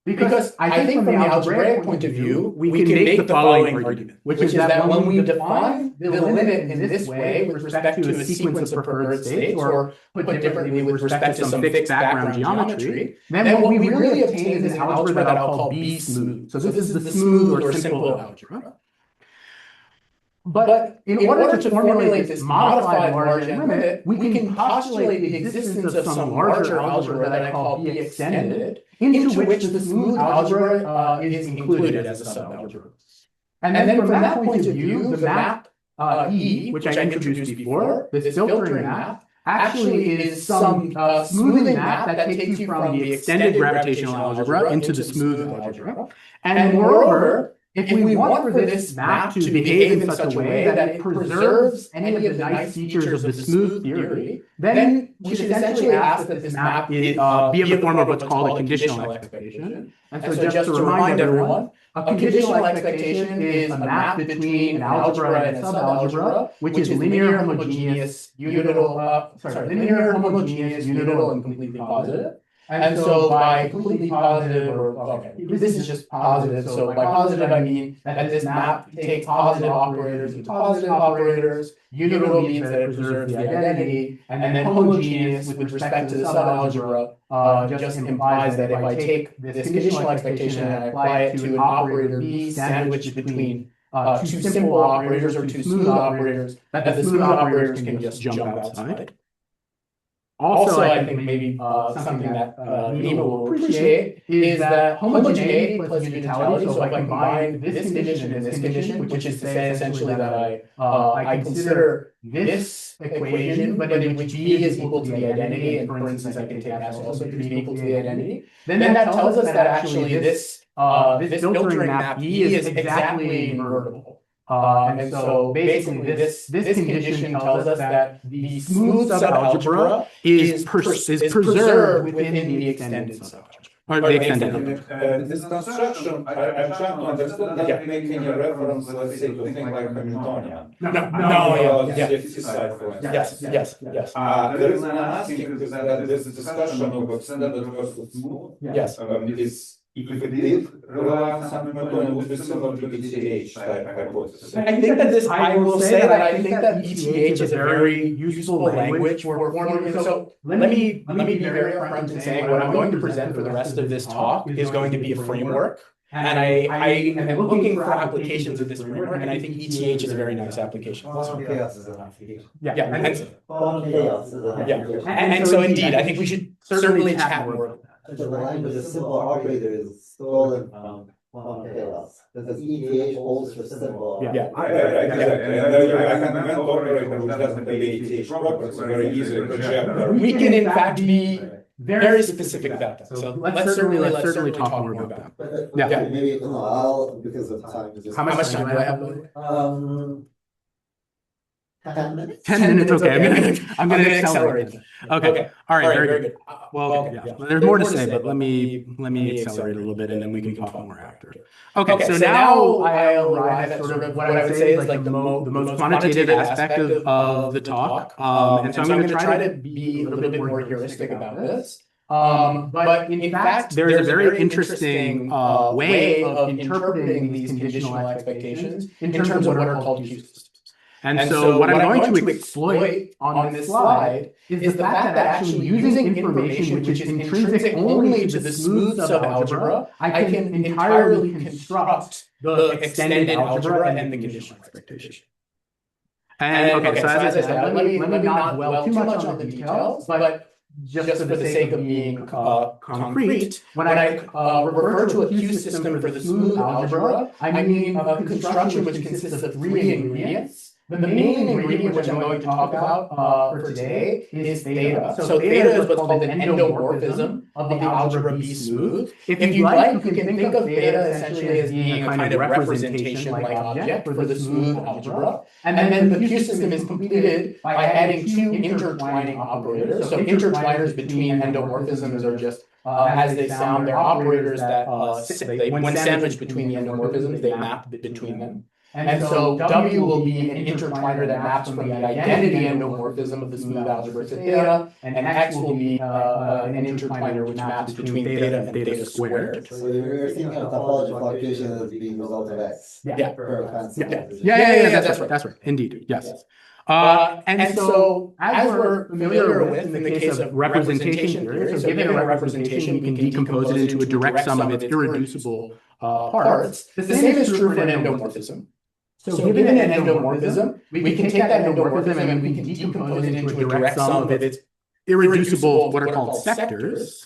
Because I think from the algebraic point of view, we can make the following argument, which is that when we define the limit in this way with respect to a sequence of preferred states, or put differently with respect to some fixed background geometry, then what we really obtain is an algebra that I'll call B smooth. So this is the smooth or simple algebra. But in order to formulate this modified large N limit, we can postulate the existence of some larger algebra that I call B extended, into which the smooth algebra is included as a subalgebra. And then from that point of view, the map E, which I introduced before, this filtering map, actually is some smoothing map that takes you from the extended gravitational algebra into the smooth algebra. And moreover, if we want for this map to behave in such a way that it preserves any of the nice features of the smooth theory, then we should essentially ask that this map be of the form of what's called a conditional expectation. And so just to remind everyone, a conditional expectation is a map between an algebra and a subalgebra, which is linear, homogeneous, unital, and completely positive. And so by completely positive, this is just positive. So by positive, I mean that this map takes positive operators into positive operators. Unital means that it preserves the identity. And then homogeneous with respect to the subalgebra just implies that if I take this conditional expectation and I apply it to an operator B sandwiched between two simple operators or two smooth operators, that the smooth operators can just jump outside. Also, I think maybe something that Nima will appreciate is that homogeneity plus unitality. So if I combine this condition and this condition, which is to say essentially that I consider this equation, but in which B is equal to the identity, and for instance, I can take S also to be equal to the identity, then that tells us that actually this filtering map B is exactly invertible. And so basically this condition tells us that the smooth subalgebra is preserved within the extended subalgebra. Or the extended. This construction, I'm trying to understand that making a reference, let's say, to things like Hamiltonian. Yes. The reason I'm asking is that this discussion of extended versus smooth is if it did rely on some Hamiltonian would be similar to ETH type hypothesis. I think that I will say that I think that ETH is a very useful language for forming. So let me be very upfront in saying what I'm going to present for the rest of this talk is going to be a framework. And I am looking for applications of this framework, and I think ETH is a very nice application. Chaos is an application. And so indeed, I think we should certainly chat more. The language of simple operator is stolen from chaos. Because ETH holds for simple. Exactly. I can invent operator which doesn't have ETH properties very easily project. We can in fact be very specific about that. So let's certainly talk more about that. Maybe I'll because of time. How much time do I have? 10 minutes. 10 minutes. Okay, I'm gonna accelerate. Okay. All right. Very good. Well, there's more to say, but let me accelerate a little bit, and then we can talk more after. Okay. So now I'll arrive at sort of what I would say is like the most quantitative aspect of the talk. And so I'm going to try to be a little bit more heuristic about this. But in fact, there's a very interesting way of interpreting these conditional expectations in terms of what are called Q systems. And so what I'm going to exploit on this slide is the fact that actually using information which is intrinsic only to the smooth subalgebra, I can entirely construct the extended algebra and the conditional expectation. And okay, so as I said, let me not dwell too much on the details, but just for the sake of being concrete, when I refer to a Q system for the smooth algebra, I mean a construction which consists of 3 ingredients. The main ingredient which I'm going to talk about for today is theta. So theta is what's called an endomorphism of the algebra B smooth. If you'd like, you can think of theta essentially as being a kind of representation-like object for the smooth algebra. And then the Q system is completed by adding 2 intertwining operators. So intertwiners between endomorphisms are just as they sound, they're operators that when sandwiched between the endomorphisms, they map between them. And so W will be an intertwiner that maps from the identity endomorphism of the smooth algebra to theta, and X will be an intertwiner which maps between theta and theta squared. So you're thinking of topology fluctuation as being result of X. Yeah, that's right. Indeed, yes. And so, as we're familiar with in the case of representation theory, so given a representation, you can decompose it into a direct sum of its irreducible parts. The same is true for an endomorphism. So given an endomorphism, we can take that endomorphism and we can decompose it into a direct sum of its irreducible, what are called sectors.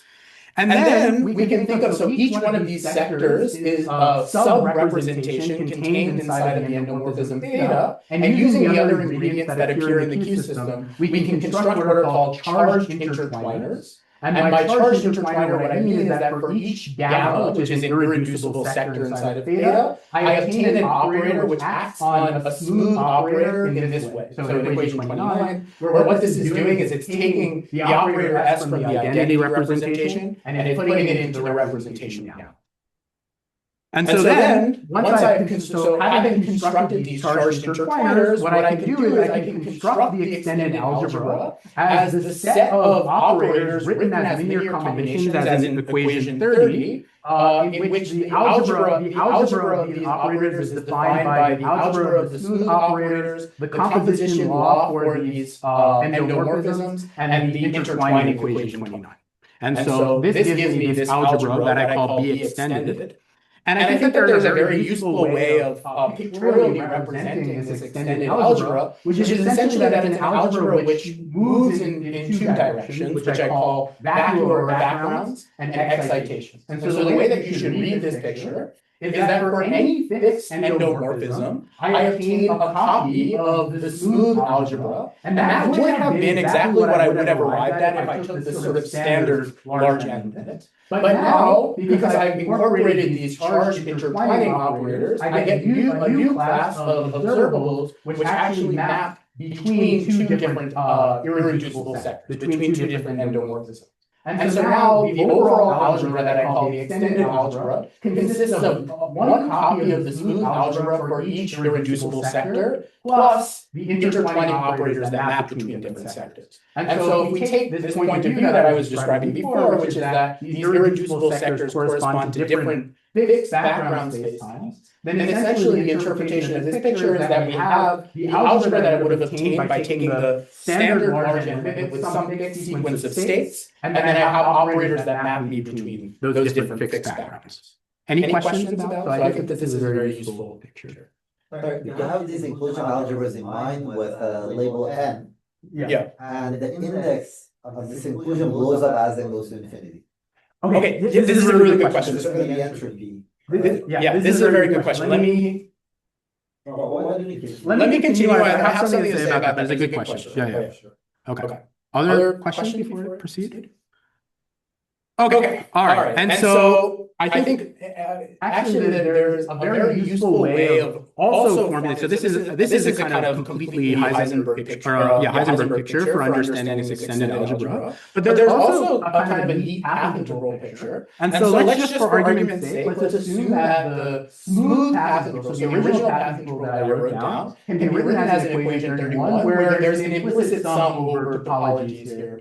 And then we can think of, so each one of these sectors is a sub-representation contained inside of the endomorphism theta, and using the other ingredients that appear in the Q system, we can construct what are called charged intertwiners. And by charged intertwiner, what I mean is that for each gamma, which is an irreducible sector inside of theta, I obtain an operator which acts on a smooth operator in this way. So in equation 29, where what this is doing is it's taking the operator S from the identity representation and it's putting it into the representation gamma. And so then, once having constructed these charged intertwiners, what I can do is I can construct the extended algebra as the set of operators written as linear combinations, as in equation 30, in which the algebra of these operators is defined by the algebra of the smooth operators, the composition law for these endomorphisms, and the intertwining equation 29. And so this gives me this algebra that I call B extended. And I think that there's a very useful way of pictorially representing this extended algebra, which is essentially that it's an algebra which moves in two directions, which I call vacuolar backgrounds and excitations. And so the way that you should read this picture is that for any fixed endomorphism, I obtain a copy of the smooth algebra, and that would have been exactly what I would have arrived at if I took this sort of standard large n. But now, because I've incorporated these charged intertwining operators, I get a new class of observables which actually map between two different irreducible sectors, between two different endomorphisms. And so now the overall algebra that I call the extended algebra consists of one copy of the smooth algebra for each irreducible sector, plus the intertwining operators that map between different sectors. And so if we take this point of view that I was describing before, which is that these irreducible sectors correspond to different fixed background spacetimes, then essentially the interpretation of this picture is that we have the algebra that I would have obtained by taking the standard large n with some fixed sequence of states, and then I have operators that map me between those different fixed backgrounds. Any questions about that? So I think that this is a very useful picture. You have these inclusion algebras in mind with label n. Yeah. And the index of this inclusion blows up as it goes to infinity. Okay, this is a really good question. This is going to be entropy. This is a very good question. Let me continue. I have something to say about that. That's a good question. Yeah. Okay. Other questions before we proceed? Okay. All right. And so I think actually that there's a very useful way of also formulating. So this is a kind of completely Heisenberg picture for understanding this extended algebra. But there's also a kind of a neat path integral picture. And so let's just, for argument's sake, let's assume that the smooth path integral, so the original path integral that I wrote down, can be written as an equation 31, where there's an implicit sum over topologies here,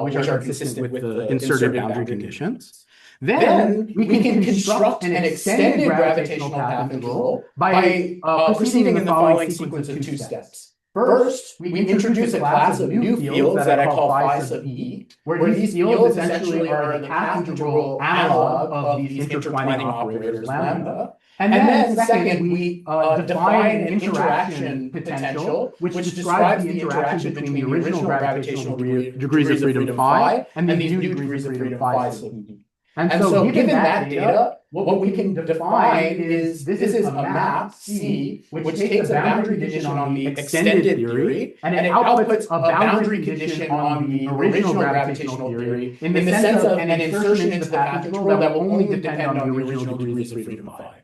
which are consistent with the inserted boundary conditions. Then we can construct an extended gravitational path integral by proceeding in the following sequence of two steps. First, we introduce a class of new fields that I call phi sub e, where these fields essentially are the path integral analog of these intertwining operators lambda. And then second, we define an interaction potential, which describes the interaction between the original gravitational degrees of freedom phi and the new degrees of freedom phi sub e. And so given that data, what we can define is this is a map C, which takes a boundary condition on the extended theory, and it outputs a boundary condition on the original gravitational theory in the sense of an insertion into the path integral that will only depend on the original degrees of freedom phi.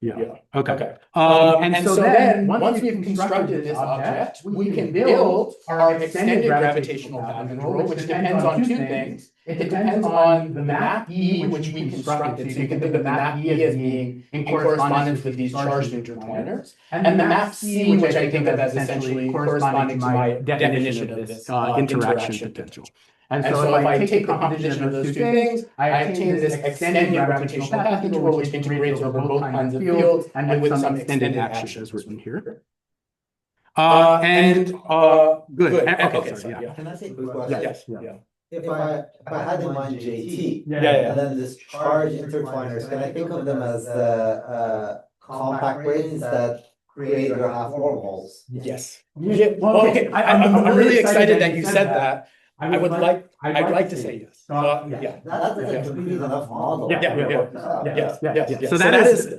Yeah. Okay. And so then, once we've constructed this object, we can build our extended gravitational path integral, which depends on two things. It depends on the map E, which we constructed. So you can think of the map E as being in correspondence with these charged intertwiners, and the map C, which I think of as essentially corresponding to my definition of this interaction potential. And so if I take the composition of those two things, I obtain this extended gravitational path integral, which integrates over both kinds of fields and with some extended actions written here. Good. Okay, sorry, yeah. Can I say a quick question? Yes. Yeah. If I had in mind JT, and then this charge intertwiners, can I think of them as compact brains that create or have wormholes? Yes. Well, okay. I'm really excited that you said that. I'd like to say yes. Yeah. That's a complete enough model. Yeah. So that is,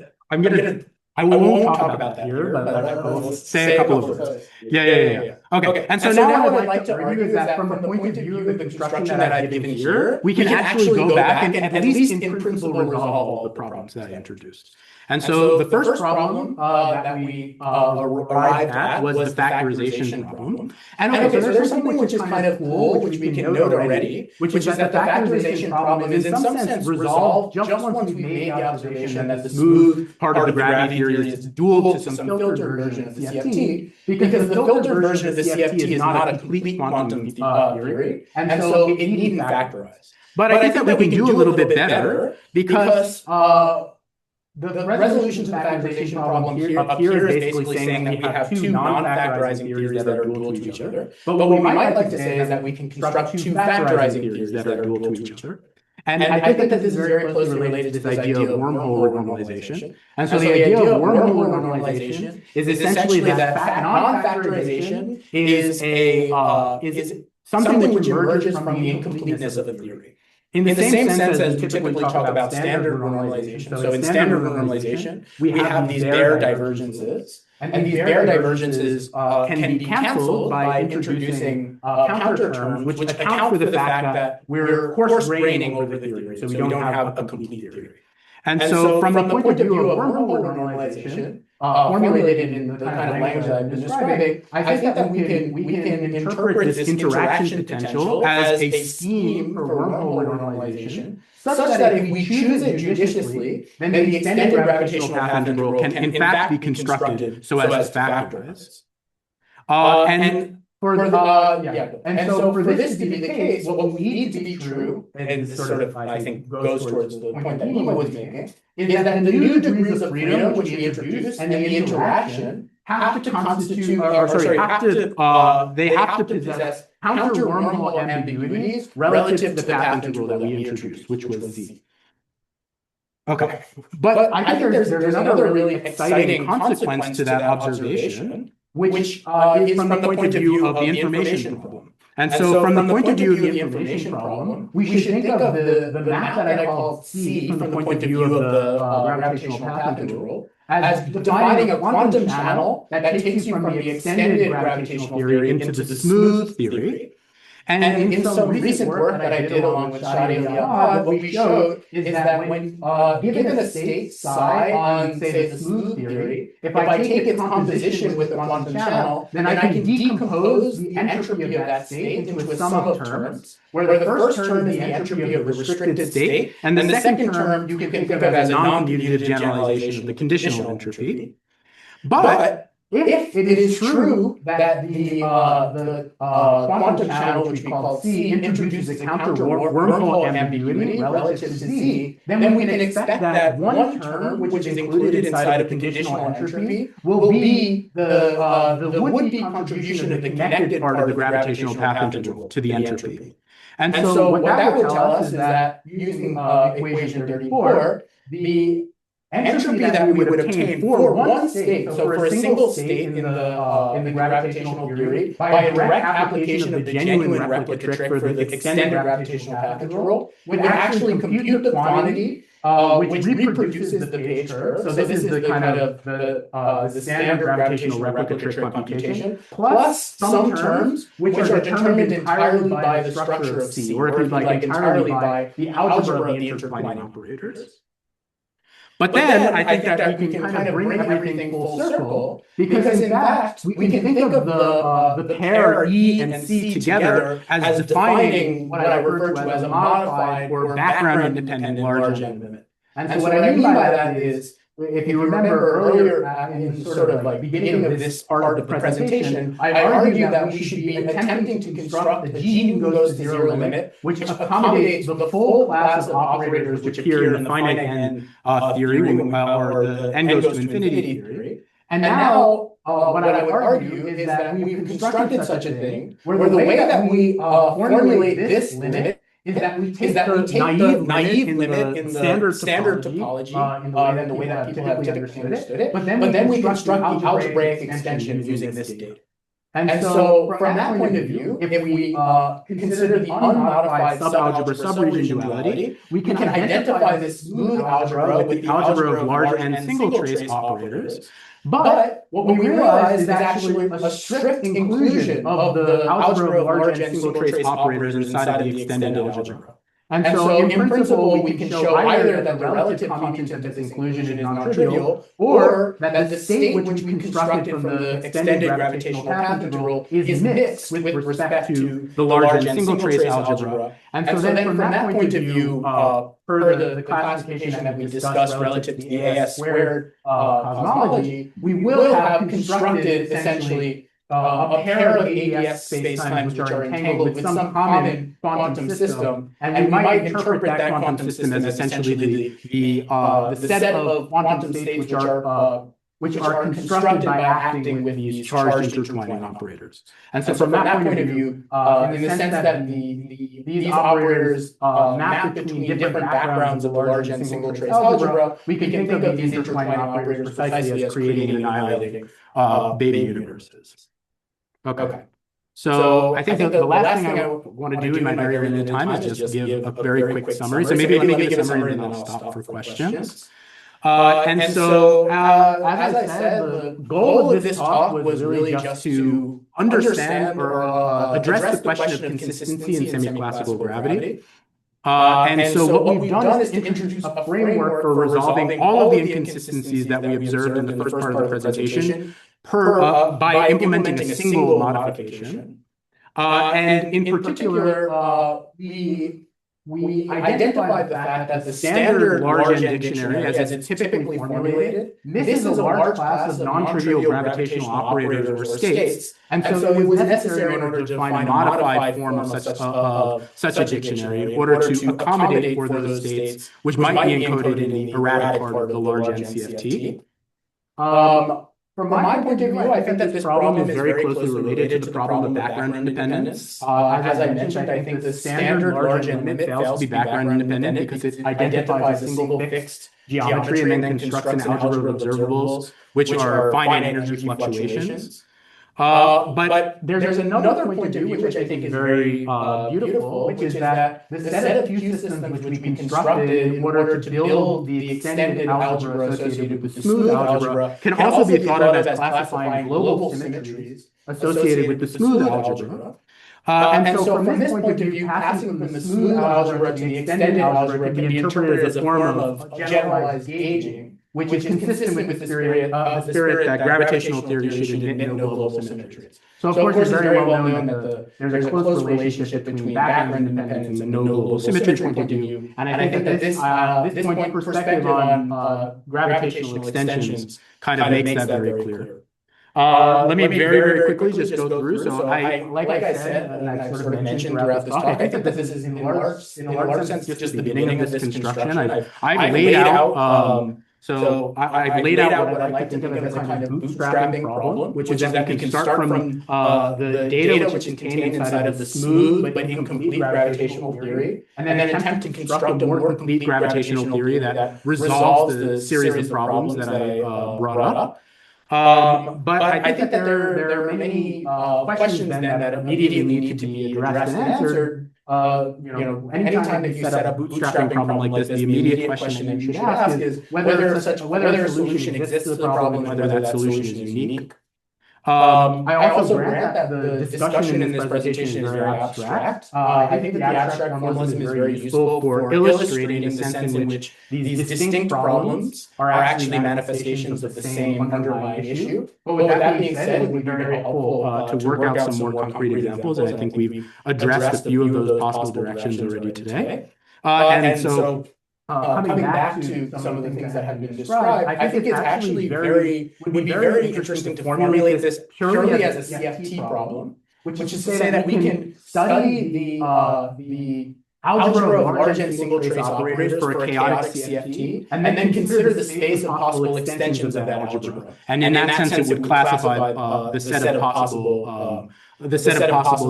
I won't talk about that here, but I'll say a couple of words. Yeah. Okay. And so now what I'd like to argue is that from the point of view of the construction that I've given here, we can actually go back and at least in principle resolve all the problems that I introduced. And so the first problem that we arrived at was the factorization problem. And okay, so there's something which is kind of cool, which we can note already, which is that the factorization problem is in some sense resolved just once we made the observation that the smooth part of the gravity theory is dual to some filtered version of the CFT, because the filtered version of the CFT is not a complete quantum theory, and so it needn't factorize. But I think that we can do a little bit better because the resolution to the factorization problem here is basically saying that we have two non-factorizing theories that are dual to each other. But what we might like to say is that we can construct two factorizing theories that are dual to each other. And I think that this is very closely related to this idea of wormhole normalization. And so the idea of wormhole normalization is essentially that non-factorization is something which emerges from the incompleteness of the theory. In the same sense as we typically talk about standard normalization. So in standard normalization, we have these bare divergences. And these bare divergences can be canceled by introducing counter terms which account for the fact that we're coarse graining over the theory. So we don't have a complete theory. And so from the point of view of wormhole normalization, formulated in the kind of language that I've been describing, I think that we can interpret this interaction potential as a scheme for wormhole normalization, such that if we choose it judiciously, then the extended gravitational path integral can in fact be constructed so as to factorize. So for this to be the case, what we need to be true, and this sort of, I think, goes towards the point that Nima was making, is that the new degrees of freedom which we introduce and the interaction have to constitute, they have to possess counter wormhole ambiguities relative to the path integral that we introduced, which was Z. Okay, but I think there's another really exciting consequence to that observation, which is from the point of view of the information problem. And so from the point of view of the information problem, we should think of the map that I called C from the point of view of the gravitational path integral as defining a quantum channel that takes you from the extended gravitational theory into the smooth theory. And in some recent work that I did along with Shadi and Ahmad, what we showed is that when given a state psi on, say, the smooth theory, if I take its composition with a quantum channel, then I can decompose the entropy of that state into a sum of terms, where the first term is the entropy of the restricted state, and the second term you can think of as a non-commutative generalization of the conditional entropy. But if it is true that the quantum channel, which we call C, introduces a counter wormhole ambiguity relative to Z, then we can expect that one term, which is included inside of the conditional entropy, will be the would-be contribution of the connected part of the gravitational path integral to the entropy. And so what that would tell us is that using equation 34, the entropy that we would obtain for one state, so for a single state in the gravitational theory, by a direct application of the genuine replica trick for the extended gravitational path integral, would actually compute the quantity which reproduces the page curve. So this is the kind of the standard gravitational replica trick computation, plus some terms which are determined entirely by the structure of C, or if you'd like, entirely by the algebra of the intertwining operators. But then I think that we can kind of bring everything full circle, because in fact, we can think of the pair E and C together as defining what I refer to as a modified or background independent large N limit. And so what I mean by that is, if you remember earlier in sort of like beginning of this part of the presentation, I argued that we should be attempting to construct the G goes to zero limit, which accommodates the full class of operators which appear in the finite N theory, or the N goes to infinity theory. And now, what I would argue is that we've constructed such a thing where the way that we formulate this limit is that we take the naive limit in the standard topology, in the way that people have typically understood it, but then we construct the algebraic extension using this data. And so from that point of view, if we consider the unmodified subalgebra subregion duality, we can identify this smooth algebra with the algebra of large n single trace operators. But what we realize is actually a strict inclusion of the algebra of large n single trace operators inside of the extended algebra. And so in principle, we can show either that the relative commutance of this inclusion is non-trivial, or that the state which we constructed from the extended gravitational path integral is mixed with respect to the large n single trace algebra. And so then from that point of view, per the classification that we discussed relative to the AS squared cosmology, we will have constructed essentially a pair of AES spacetimes which are entangled with some common quantum system, and we might interpret that quantum system as essentially the set of quantum states which are constructed by acting with these charged intertwining operators. And so from that point of view, in the sense that these operators map between different backgrounds of the large n single trace algebra, we can think of these intertwining operators precisely as creating and annihilating beta universes. Okay. So I think the last thing I want to do in my very limited time is just give a very quick summary. So maybe let me give a summary and then I'll stop for questions. And so, as I said, the goal of this talk was really just to understand or address the question of consistency in semi-classical gravity. And so what we've done is to introduce a framework for resolving all of the inconsistencies that we observed in the first part of the presentation by implementing a single modification. And in particular, we identified the fact that the standard large N dictionary, as it's typically formulated, misses a large class of non-trivial gravitational operators or states. And so it was necessary in order to define a modified form of such a dictionary in order to accommodate for those states which might be encoded in the erratic part of the large N CFT. From my point of view, I think that this problem is very closely related to the problem of background independence. As I mentioned, I think the standard large N limit fails to be background independent because it identifies a single fixed geometry and then constructs an algebra of observables, which are finite energy fluctuations. But there's another point of view which I think is very beautiful, which is that the set of Q systems which we constructed in order to build the extended algebra associated with the smooth algebra can also be thought of as classifying global symmetries associated with the smooth algebra. And so from this point of view, passing from the smooth algebra to the extended algebra can be interpreted as a form of generalized gauging, which is consistent with the spirit that gravitational theory should admit no global symmetries. So of course, it's very well known that there's a close relationship between background independence and no global symmetry point of view. And I think that this point perspective on gravitational extensions kind of makes that very clear. Let me very, very quickly just go through. So like I said, and I sort of mentioned throughout this talk, I think that this is in a large sense just the beginning of this construction. I've laid out I've laid out what I like to think of as a kind of bootstrapping problem, which is that we can start from the data which is contained inside of the smooth but incomplete gravitational theory, and then attempt to construct a more complete gravitational theory that resolves the series of problems that I brought up. But I think that there are many questions then that immediately need to be addressed and answered. Anytime that you set up a bootstrapping problem like this, the immediate question that you should ask is whether a solution exists to the problem and whether that solution is unique. I also grant that the discussion in this presentation is very abstract. I think that the abstract formalism is very useful for illustrating the sense in which these distinct problems are actually manifestations of the same underlying issue. But with that being said, it would be very helpful to work out some more concrete examples, and I think we've addressed a few of those possible directions already today. And so coming back to some of the things that have been described, I think it's actually would be very interesting to formulate this purely as a CFT problem, which is to say that we can study the algebra of large N single trace operators for a chaotic CFT, and then consider the space of possible extensions of that algebra. And in that sense, it would classify the set of possible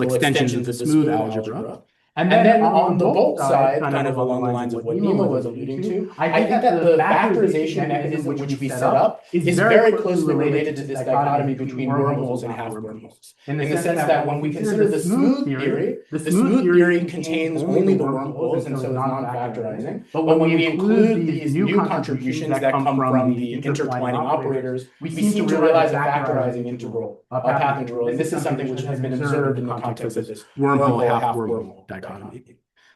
extensions of the smooth algebra. And then on the bulk side, kind of along the lines of what Nima was alluding to, I think that the factorization mechanism which we set up is very closely related to this dichotomy between wormholes and half wormholes. In the sense that when we consider the smooth theory, the smooth theory contains only the wormholes and so is non-factorizing. But when we include these new contributions that come from the intertwining operators, we seem to realize a factorizing integral, a path integral. And this is something which has been observed in the context of this wormhole, half wormhole dichotomy.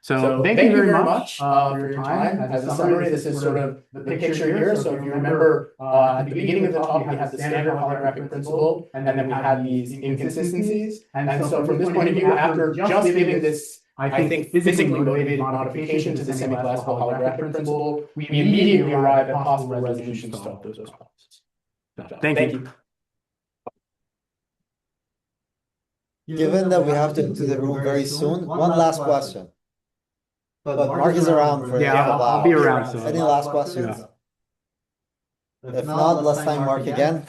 So thank you very much for your time. As a summary, this is sort of the picture here. So if you remember, at the beginning of the talk, we had the standard holographic principle, and then we had these inconsistencies. And so from this point of view, after just giving this, I think, physically motivated modification to the semi-classical holographic principle, we immediately arrive at possible resolutions to solve those problems. Thank you. Given that we have to enter the room very soon, one last question. But Mark is around for I'll be around. So any last questions? If not, let's thank Mark again.